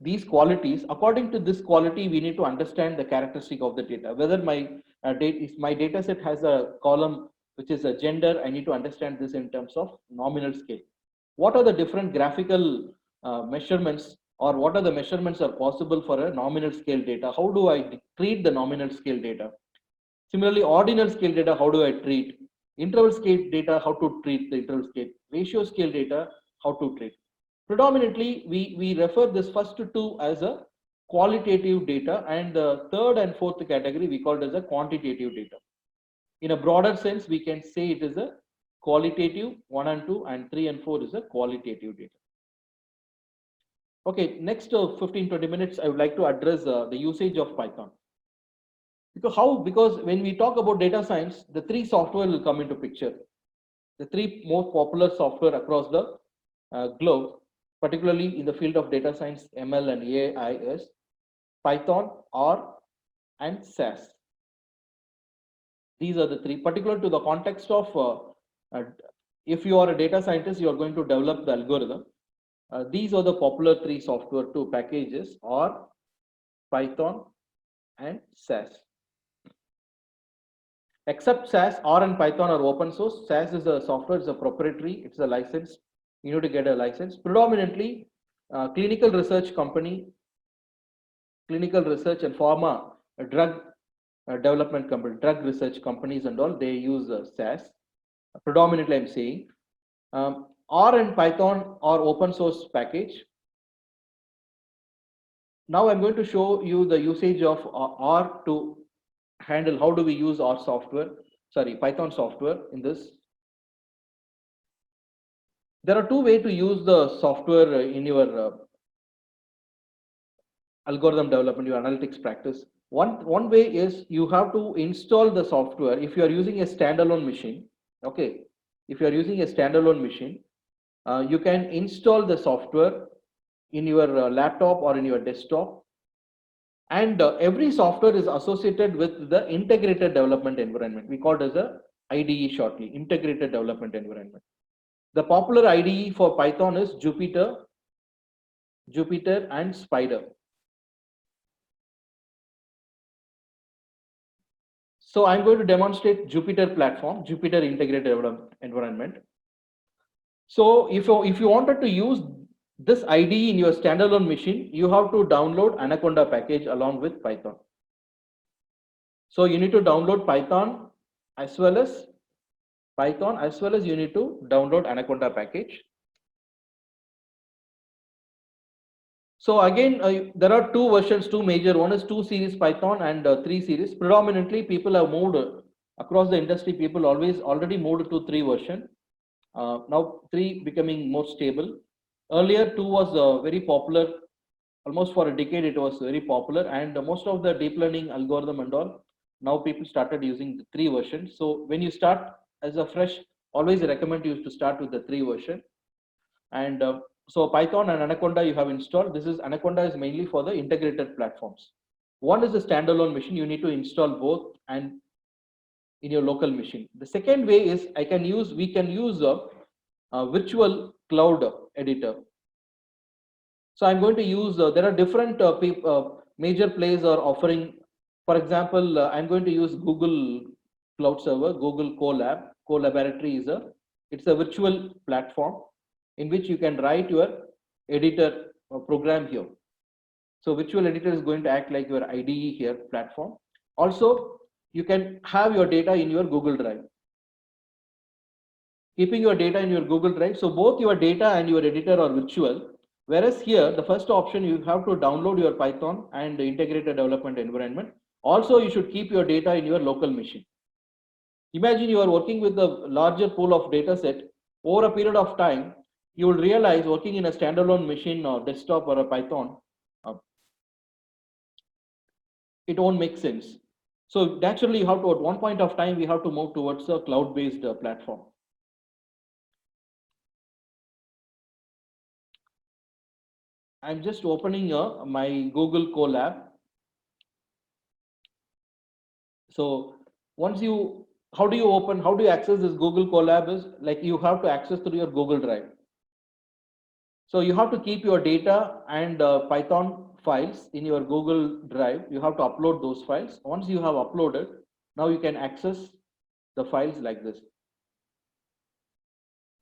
these qualities. According to this quality, we need to understand the characteristic of the data. Whether my data set has a column which is a gender, I need to understand this in terms of nominal scale. What are the different graphical measurements, or what are the measurements are possible for a nominal scale data? How do I treat the nominal scale data? Similarly, ordinal scale data, how do I treat? Interval scale data, how to treat the interval scale? Ratio scale data, how to treat? Predominantly, we refer this first two as a qualitative data, and the third and fourth category we call it as a quantitative data. In a broader sense, we can say it is a qualitative 1 and 2, and 3 and 4 is a qualitative data. Okay, next 15-20 minutes, I would like to address the usage of Python. Because when we talk about data science, the three software will come into picture. The three most popular software across the globe, particularly in the field of data science, ML and AI, is Python, R, and SAS. These are the three, particular to the context of if you are a data scientist, you are going to develop the algorithm. These are the popular three software two packages: R, Python, and SAS. Except SAS, R and Python are open source. SAS is a software, it's a proprietary, it's a license. You need to get a license. Predominantly, clinical research company, clinical research and pharma, drug development company, drug research companies and all, they use SAS. Predominantly, I'm saying. R and Python are open source package. Now I'm going to show you the usage of R to handle how do we use our software, Python software in this. There are two ways to use the software in your algorithm development, your analytics practice. One way is you have to install the software if you are using a standalone machine. Okay, if you are using a standalone machine, you can install the software in your laptop or in your desktop. And every software is associated with the integrated development environment. We call it as a IDE shortly, integrated development environment. The popular IDE for Python is Jupyter and Spider. So I'm going to demonstrate Jupyter platform, Jupyter integrated development environment. So if you wanted to use this IDE in your standalone machine, you have to download Anaconda package along with Python. So you need to download Python as well as you need to download Anaconda package. So again, there are two versions, two major. One is 2 series Python and 3 series. Predominantly, people have moved across the industry. People already moved to 3 version. Now 3 becoming more stable. Earlier 2 was very popular. Almost for a decade, it was very popular, and most of the deep learning algorithm and all. Now people started using the 3 versions. So when you start as a fresh, always recommend you to start with the 3 version. And so Python and Anaconda you have installed. This is Anaconda is mainly for the integrated platforms. One is a standalone machine. You need to install both and in your local machine. The second way is we can use a virtual cloud editor. So I'm going to use, there are different major players are offering. For example, I'm going to use Google Cloud Server, Google Collab. Collaboratory is it's a virtual platform in which you can write your editor program here. So virtual editor is going to act like your IDE here platform. Also, you can have your data in your Google Drive. Keeping your data in your Google Drive. So both your data and your editor are virtual. Whereas here, the first option, you have to download your Python and integrated development environment. Also, you should keep your data in your local machine. Imagine you are working with a larger pool of data set. Over a period of time, you will realize working in a standalone machine or desktop or a Python, it won't make sense. So naturally, you have to, at one point of time, we have to move towards a cloud-based platform. I'm just opening my Google Colab. So once you, how do you access this Google Colab is like you have to access through your Google Drive. So you have to keep your data and Python files in your Google Drive. You have to upload those files. Once you have uploaded, now you can access the files like this.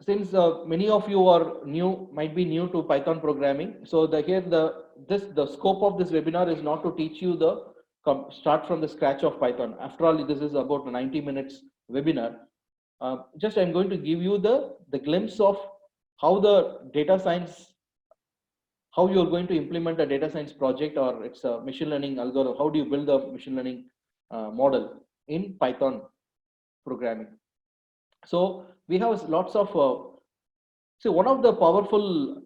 Since many of you are might be new to Python programming, so the scope of this webinar is not to teach you the start from the scratch of Python. After all, this is about a 90 minutes webinar. Just I'm going to give you the glimpse of how the data science, how you're going to implement a data science project or it's a machine learning algorithm. How do you build a machine learning model in Python programming? So we have lots of, one of the powerful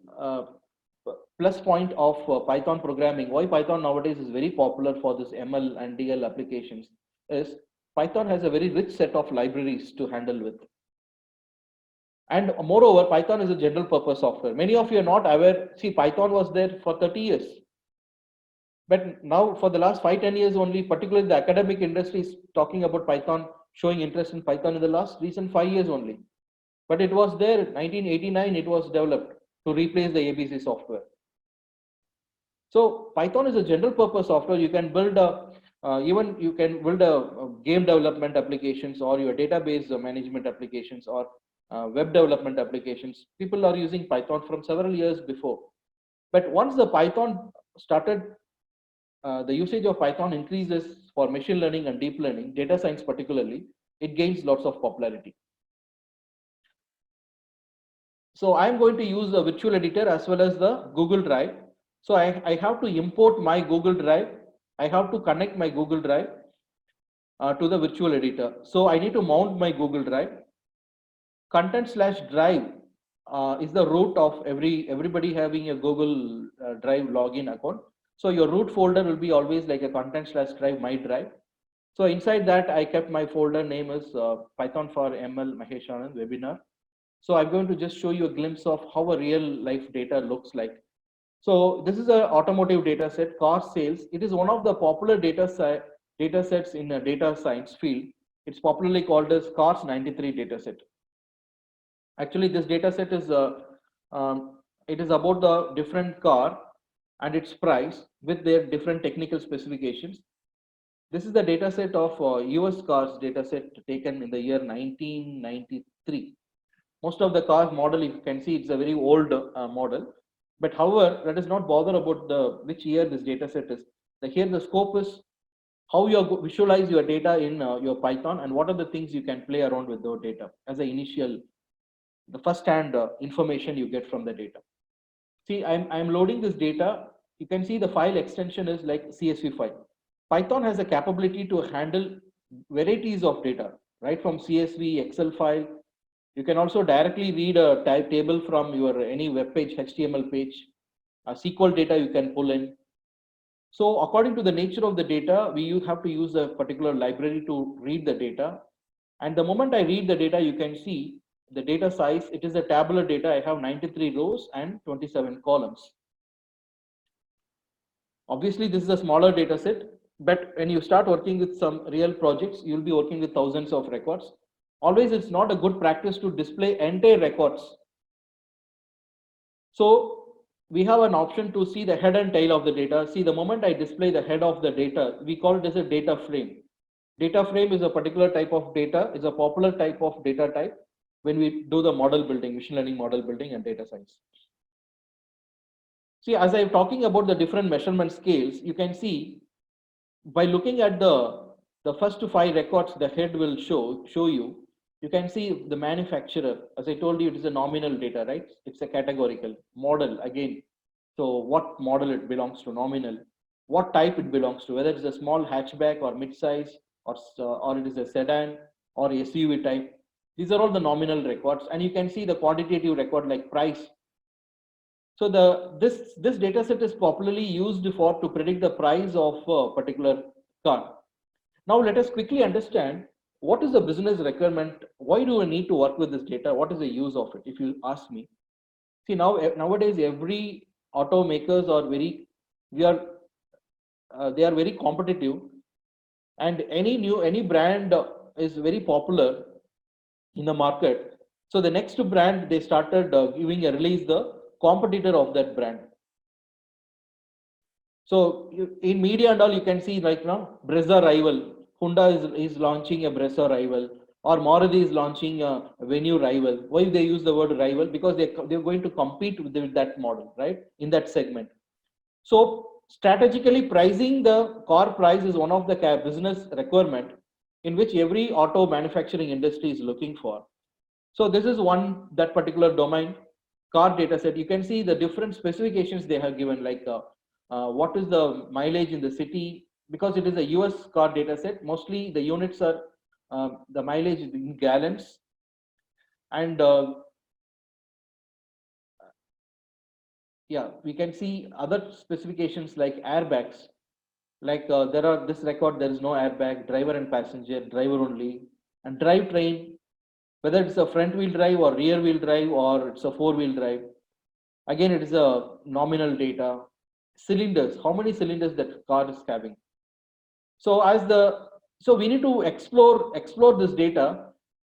plus point of Python programming, why Python nowadays is very popular for this ML and DL applications is Python has a very rich set of libraries to handle with. And moreover, Python is a general purpose software. Many of you are not aware, see Python was there for 30 years. But now for the last 5-10 years only, particularly the academic industry is talking about Python, showing interest in Python in the last recent 5 years only. But it was there, 1989 it was developed to replace the ABC software. So Python is a general purpose software. You can build even you can build a game development applications or your database management applications or web development applications. People are using Python from several years before. But once the Python started, the usage of Python increases for machine learning and deep learning, data science particularly, it gains lots of popularity. So I'm going to use the virtual editor as well as the Google Drive. So I have to import my Google Drive. I have to connect my Google Drive to the virtual editor. So I need to mount my Google Drive. Content/drive is the root of everybody having a Google Drive login account. So your root folder will be always like a content/drive my drive. So inside that I kept my folder name is Python for ML Mahesh Anand webinar. So I'm going to just show you a glimpse of how a real life data looks like. So this is an automotive data set, car sales. It is one of the popular data sets in a data science field. It's popularly called as Cars 93 data set. Actually, this data set is it is about the different car and its price with their different technical specifications. This is the data set of US cars data set taken in the year 1993. Most of the car model, you can see, it's a very old model. But however, let us not bother about the which year this data set is. Here the scope is how you visualize your data in your Python and what are the things you can play around with the data as an initial, the first hand information you get from the data. See, I'm loading this data. You can see the file extension is like CSV file. Python has a capability to handle varieties of data, right? From CSV, Excel file. You can also directly read a table from your any web page, HTML page. SQL data you can pull in. So according to the nature of the data, we have to use a particular library to read the data. And the moment I read the data, you can see the data size. It is a tabular data. I have 93 rows and 27 columns. Obviously, this is a smaller data set, but when you start working with some real projects, you'll be working with thousands of records. Always, it's not a good practice to display entire records. So we have an option to see the head and tail of the data. See, the moment I display the head of the data, we call it as a data frame. Data frame is a particular type of data. It's a popular type of data type when we do the model building, machine learning model building and data science. See, as I'm talking about the different measurement scales, you can see by looking at the first 5 records, the head will show you. You can see the manufacturer. As I told you, it is a nominal data, right? It's a categorical model again. So what model it belongs to, nominal, what type it belongs to, whether it's a small hatchback or mid-size or it is a sedan or SUV type. These are all the nominal records, and you can see the quantitative record like price. So this data set is popularly used to predict the price of a particular car. Now let us quickly understand what is the business requirement. Why do we need to work with this data? What is the use of it? If you ask me, see nowadays every automakers are they are very competitive, and any brand is very popular in the market. So the next brand they started giving a release the competitor of that brand. So in media and all, you can see like now Brezza rival. Honda is launching a Brezza rival, or Maruti is launching a Venue rival. Why they use the word rival? Because they're going to compete with that model, right? In that segment. So strategically pricing the car price is one of the business requirement in which every auto manufacturing industry is looking for. So this is that particular domain, car data set. You can see the different specifications they have given, like what is the mileage in the city, because it is a US car data set. Mostly the units are the mileage in gallons, and yeah, we can see other specifications like airbags. Like this record, there is no airbag, driver and passenger, driver only, and drivetrain, whether it's a front wheel drive or rear wheel drive or it's a 4-wheel drive. Again, it is a nominal data. Cylinders, how many cylinders that car is having. So we need to explore this data,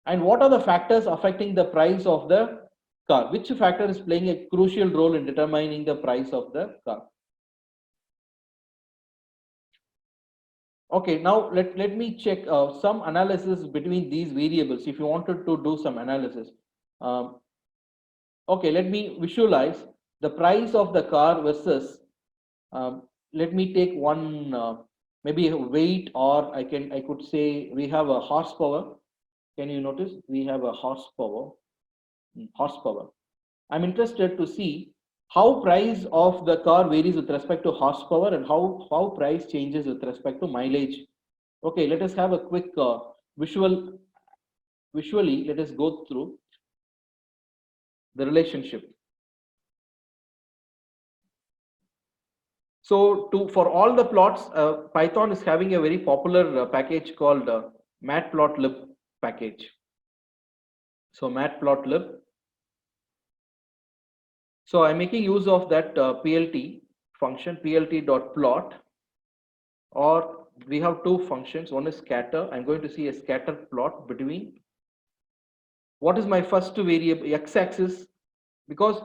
and what are the factors affecting the price of the car? Which factor is playing a crucial role in determining the price of the car? Okay, now let me check some analysis between these variables. If you wanted to do some analysis, okay, let me visualize the price of the car versus. Let me take one maybe a weight, or I could say we have a horsepower. Can you notice we have a horsepower? Horsepower. I'm interested to see how price of the car varies with respect to horsepower and how price changes with respect to mileage. Okay, let us have a quick visually let us go through the relationship. So for all the plots, Python is having a very popular package called matplotlib package. So matplotlib. So I'm making use of that PLT function, plt.plot, or we have two functions. One is scatter. I'm going to see a scatter plot between what is my first variable, x-axis, because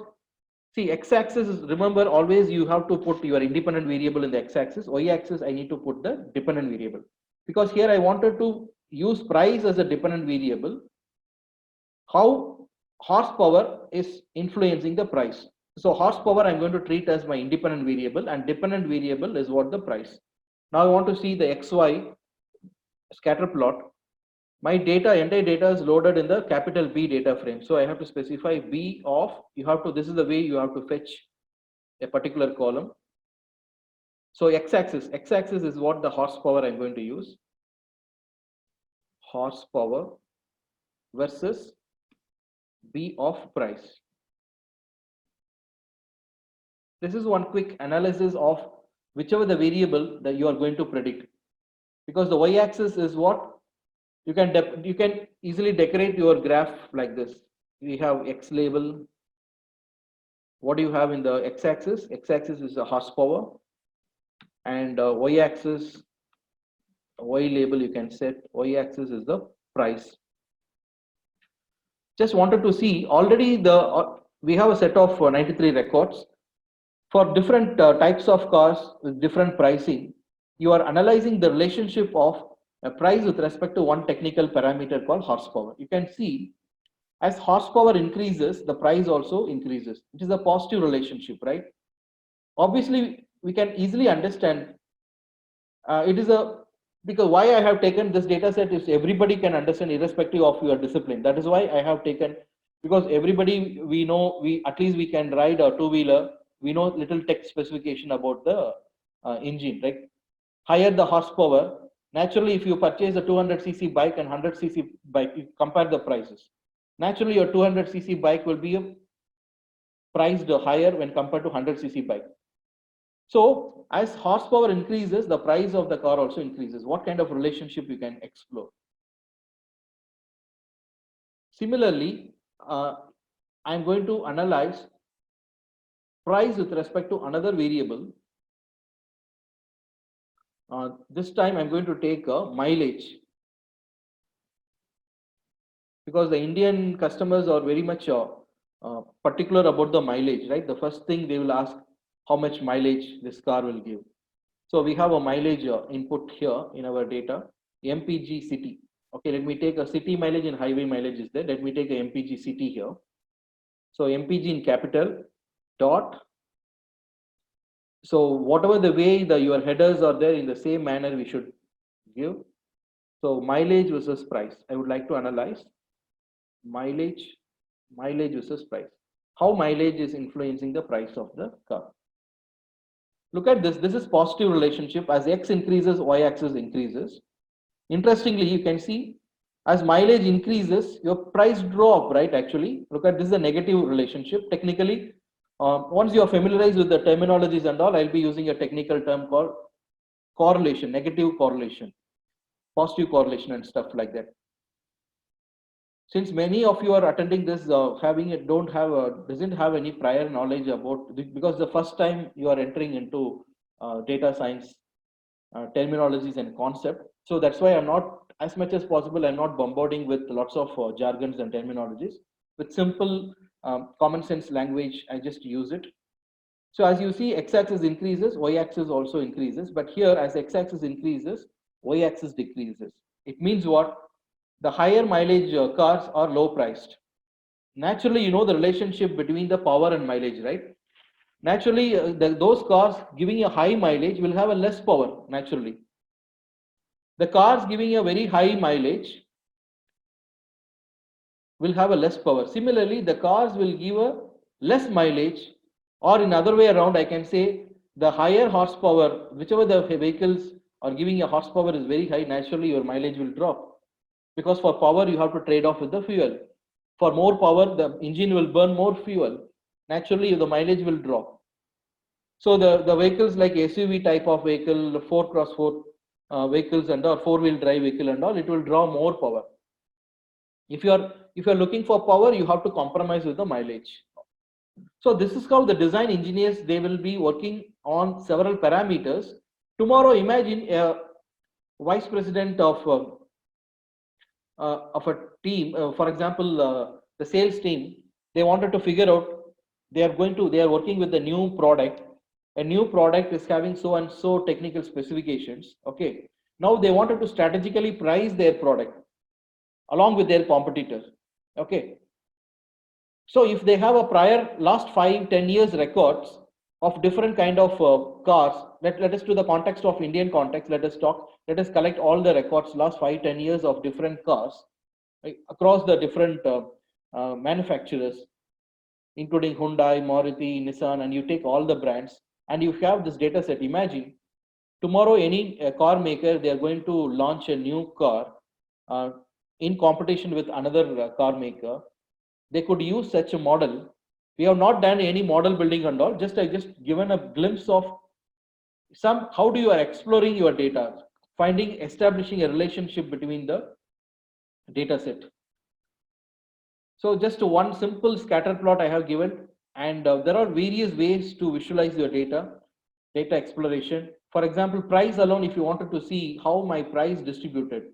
see, x-axis is, remember, always you have to put your independent variable in the x-axis. Y-axis, I need to put the dependent variable, because here I wanted to use price as a dependent variable. How horsepower is influencing the price. So horsepower I'm going to treat as my independent variable, and dependent variable is what the price. Now I want to see the XY scatter plot. My data, entire data is loaded in the capital B data frame. So I have to specify B of, you have to, this is the way you have to fetch a particular column. So x-axis is what the horsepower I'm going to use. Horsepower versus B of price. This is one quick analysis of whichever the variable that you are going to predict, because the y-axis is what you can easily decorate your graph like this. We have X label. What do you have in the x-axis? X-axis is the horsepower, and y-axis, y label you can set. Y-axis is the price. Just wanted to see already we have a set of 93 records. For different types of cars with different pricing, you are analyzing the relationship of a price with respect to one technical parameter called horsepower. You can see as horsepower increases, the price also increases. It is a positive relationship, right? Obviously, we can easily understand it is a, because why I have taken this data set is everybody can understand irrespective of your discipline. That is why I have taken, because everybody, we know, we at least we can ride a two-wheeler, we know little text specification about the engine, right? Higher the horsepower, naturally if you purchase a 200cc bike and 100cc bike, you compare the prices. Naturally your 200cc bike will be priced higher when compared to 100cc bike. So as horsepower increases, the price of the car also increases. What kind of relationship you can explore? Similarly, I'm going to analyze price with respect to another variable. This time I'm going to take mileage, because the Indian customers are very much particular about the mileage, right? The first thing they will ask how much mileage this car will give. So we have a mileage input here in our data, MPG city. Okay, let me take a city mileage and highway mileage is there. Let me take a MPG city here. So MPG in capital dot. So whatever the way your headers are there, in the same manner we should give. So mileage versus price. I would like to analyze mileage versus price. How mileage is influencing the price of the car. Look at this. This is positive relationship. As X increases, Y axis increases. Interestingly, you can see as mileage increases, your price drop, right? Actually, look at this is a negative relationship. Technically, once you are familiarized with the terminologies and all, I'll be using a technical term called correlation, negative correlation, positive correlation and stuff like that. Since many of you are attending this, doesn't have any prior knowledge about, because the first time you are entering into data science terminologies and concept. So that's why I'm not, as much as possible, I'm not bombarding with lots of jargons and terminologies. With simple common sense language, I just use it. So as you see, x-axis increases, y-axis also increases. But here, as x-axis increases, y-axis decreases. It means what? The higher mileage cars are low priced. Naturally, you know the relationship between the power and mileage, right? Naturally, those cars giving a high mileage will have a less power, naturally. The cars giving a very high mileage will have a less power. Similarly, the cars will give a less mileage, or in other way around, I can say the higher horsepower, whichever the vehicles are giving a horsepower is very high, naturally your mileage will drop. Because for power, you have to trade off with the fuel. For more power, the engine will burn more fuel. Naturally, the mileage will drop. So the vehicles like SUV type of vehicle, 4x4 vehicles and all, four-wheel drive vehicle and all, it will draw more power. If you are looking for power, you have to compromise with the mileage. So this is how the design engineers, they will be working on several parameters. Tomorrow, imagine a vice president of a team, for example, the sales team, they wanted to figure out, they are working with a new product. A new product is having so and so technical specifications. Okay. Now they wanted to strategically price their product along with their competitors. Okay. So if they have a prior last 5-10 years records of different kind of cars, let us to the context of Indian context, let us collect all the records last 5-10 years of different cars, right, across the different manufacturers, including Hyundai, Maruti, Nissan, and you take all the brands and you have this data set. Imagine tomorrow any car maker, they are going to launch a new car uh, in competition with another car maker. They could use such a model. We have not done any model building and all. I just given a glimpse of some how do you are exploring your data, establishing a relationship between the data set. So just one simple scatter plot I have given, and there are various ways to visualize your data exploration. For example, price alone, if you wanted to see how my price distributed.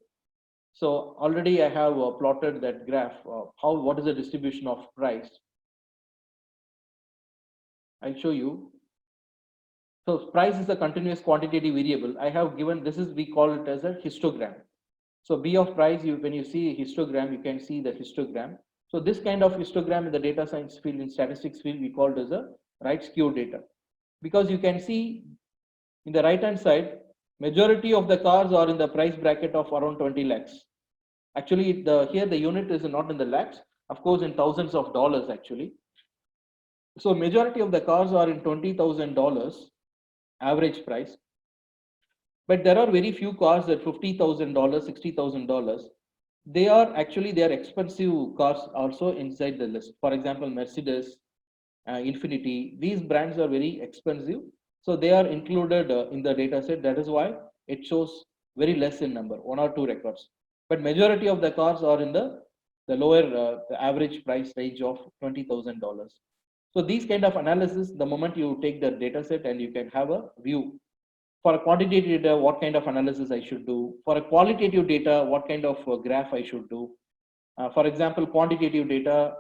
So already I have plotted that graph, what is the distribution of price. I'll show you. So price is a continuous quantitative variable. I have given, we call it as a histogram. So B of price, when you see a histogram, you can see the histogram. So this kind of histogram in the data science field, in statistics field, we call it as a right skew data. Because you can see in the right hand side, majority of the cars are in the price bracket of around 20 lakhs. Actually, here the unit is not in the lakhs, of course, in thousands of dollars actually. So majority of the cars are in $20,000 average price. But there are very few cars at $50,000, $60,000. They are expensive cars also inside the list. For example, Mercedes, Infinity, these brands are very expensive. So they are included in the data set. That is why it shows very less in number, 1 or 2 records. But majority of the cars are in the lower, the average price range of $20,000. So these kind of analysis, the moment you take the data set and you can have a view. For a quantitative data, what kind of analysis I should do. For a qualitative data, what kind of graph I should do. For example, quantitative data,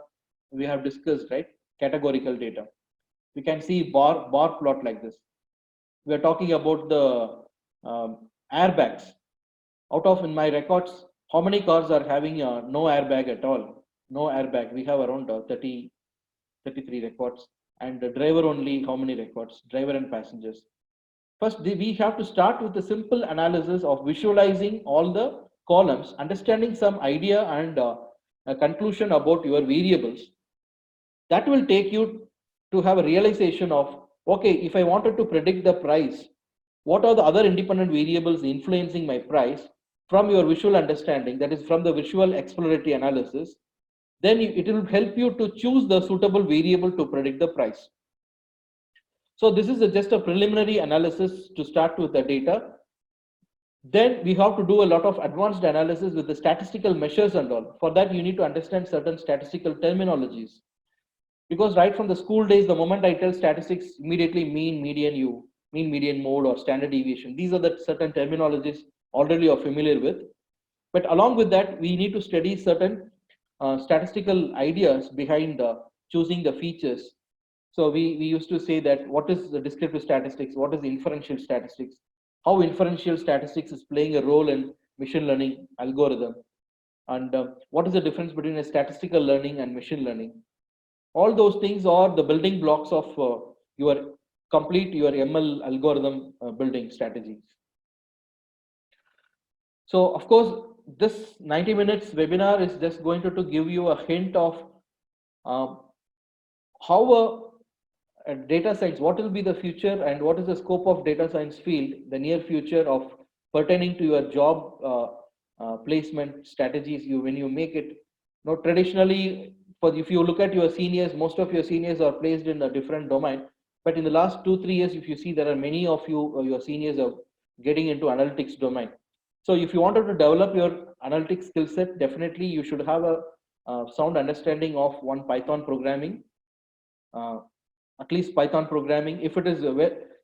we have discussed, right? Categorical data. We can see bar plot like this. We are talking about the airbags. Out of in my records, how many cars are having no airbag at all? No airbag. We have around 33 records. And the driver only, how many records? Driver and passengers. First, we have to start with a simple analysis of visualizing all the columns, understanding some idea and a conclusion about your variables. That will take you to have a realization of, okay, if I wanted to predict the price, what are the other independent variables influencing my price from your visual understanding, that is from the visual exploratory analysis, then it will help you to choose the suitable variable to predict the price. So this is just a preliminary analysis to start with the data. Then we have to do a lot of advanced analysis with the statistical measures and all. For that, you need to understand certain statistical terminologies. Because right from the school days, the moment I tell statistics, immediately mean, median, mode, or standard deviation. These are the certain terminologies already you're familiar with. But along with that, we need to study certain statistical ideas behind choosing the features. So we used to say that what is the descriptive statistics, what is the inferential statistics, how inferential statistics is playing a role in machine learning algorithm, and what is the difference between a statistical learning and machine learning. All those things are the building blocks of your ML algorithm building strategies. So of course, this 90 minutes webinar is just going to give you a hint of how data science, what will be the future and what is the scope of data science field, the near future of pertaining to your job placement strategies. When you make it, traditionally, if you look at your seniors, most of your seniors are placed in a different domain. But in the last 2-3 years, if you see, there are many of your seniors are getting into analytics domain. So if you wanted to develop your analytics skill set, definitely you should have a sound understanding of one Python programming, at least Python programming. If it is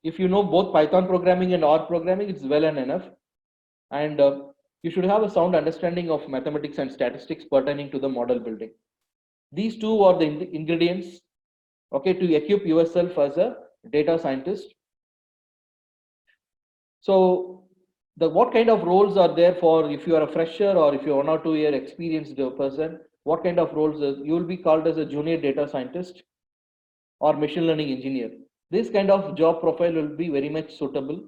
if you know both Python programming and R programming, it's well and enough. And you should have a sound understanding of mathematics and statistics pertaining to the model building. These two are the ingredients, okay, to equip yourself as a data scientist. So what kind of roles are there for if you are a fresher or if you're 1 or 2 year experienced person? What kind of roles you will be called as a junior data scientist or machine learning engineer? This kind of job profile will be very much suitable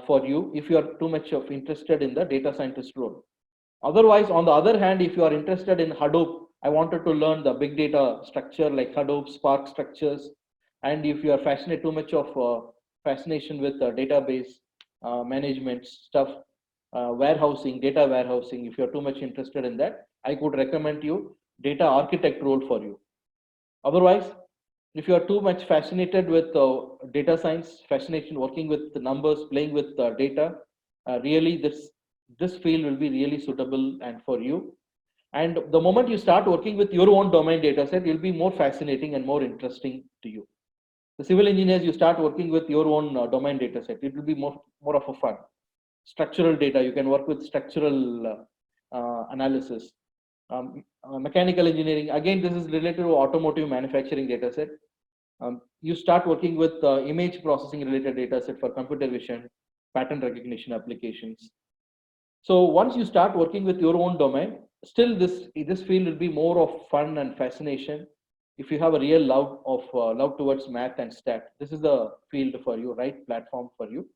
for you if you are too much of interested in the data scientist role. Otherwise, on the other hand, if you are interested in Hadoop, I wanted to learn the big data structure like Hadoop, Spark structures, and if you are fascinated too much of fascination with database management stuff, warehousing, data warehousing, if you are too much interested in that, I could recommend you data architect role for you. Otherwise, if you are too much fascinated with data science, fascination working with the numbers, playing with data, really this field will be really suitable and for you. And the moment you start working with your own domain data set, it will be more fascinating and more interesting to you. The civil engineers, you start working with your own domain data set, it will be more of a fun. Structural data, you can work with structural analysis. Mechanical engineering, again, this is related to automotive manufacturing data set. You start working with image processing related data set for computer vision, pattern recognition applications. So once you start working with your own domain, still this field will be more of fun and fascination. If you have a real love towards math and stat, this is the field for you, right platform for you.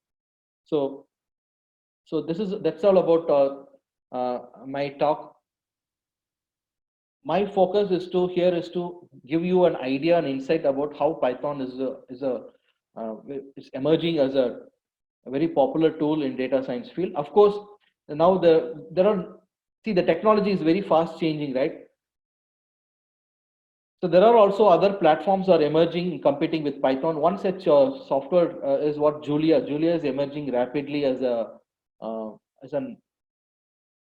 So that's all about my talk. My focus is to give you an idea and insight about how Python is emerging as a very popular tool in data science field. Of course, now there are the technology is very fast changing, right? So there are also other platforms are emerging competing with Python. One such software is what Julia. Julia is emerging rapidly as an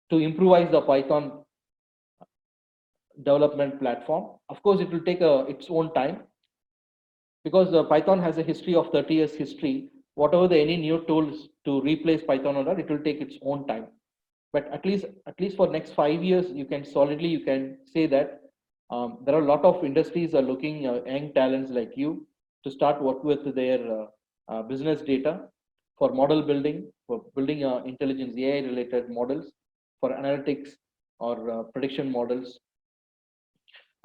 to improvise the Python development platform. Of course, it will take its own time because Python has a history of 30 years history. Whatever any new tools to replace Python or not, it will take its own time. But at least for next 5 years, you can say that there are a lot of industries are looking young talents like you to start work with their business data for model building, for building intelligence AI related models, for analytics or prediction models.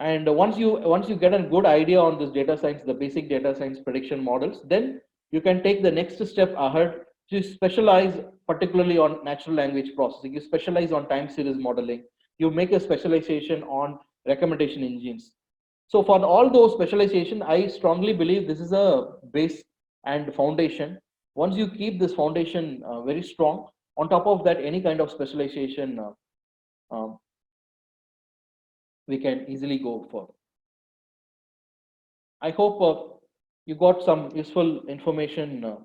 And once you get a good idea on this data science, the basic data science prediction models, then you can take the next step ahead to specialize particularly on natural language processing. You specialize on time series modeling. You make a specialization on recommendation engines. So for all those specialization, I strongly believe this is a base and foundation. Once you keep this foundation very strong, on top of that, any kind of specialization we can easily go for. I hope you got some useful information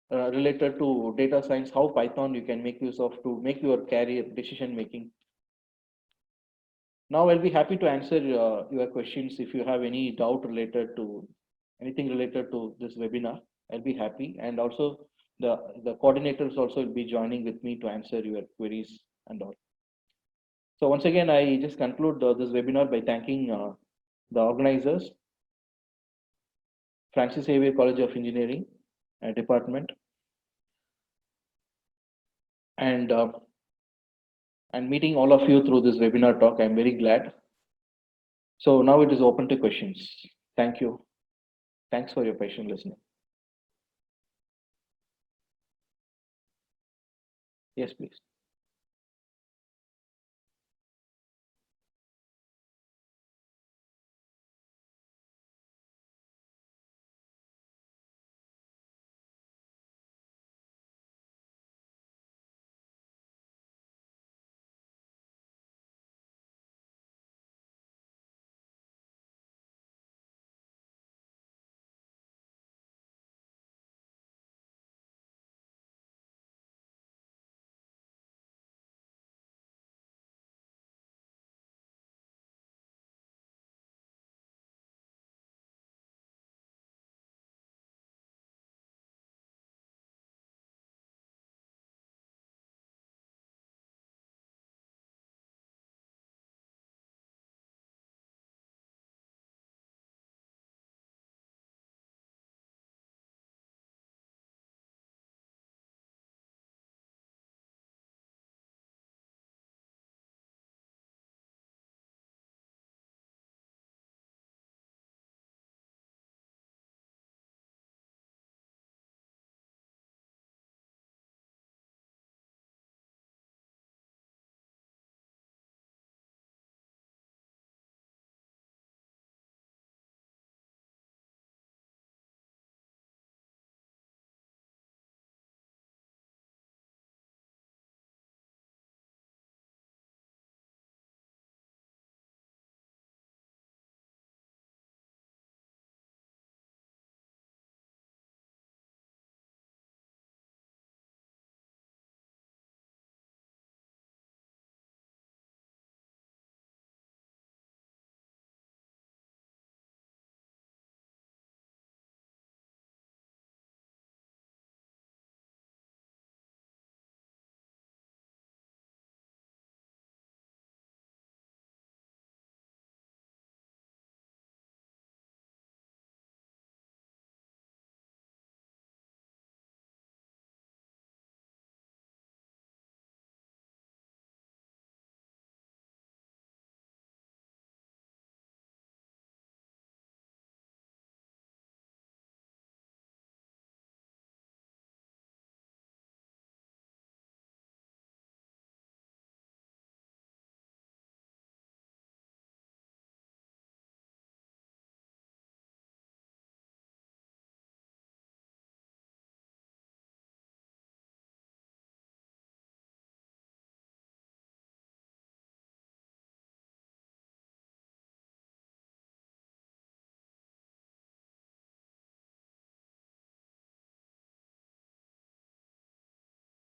related to data science, how Python you can make use of to make your career decision making. Now I'll be happy to answer your questions. If you have any doubt related to anything related to this webinar, I'll be happy. And also the coordinators also will be joining with me to answer your queries and all. So once again, I just conclude this webinar by thanking the organizers, Francis Xavier College of Engineering department, and meeting all of you through this webinar talk. I'm very glad. So now it is open to questions. Thank you. Thanks for your patient listening. Yes, please.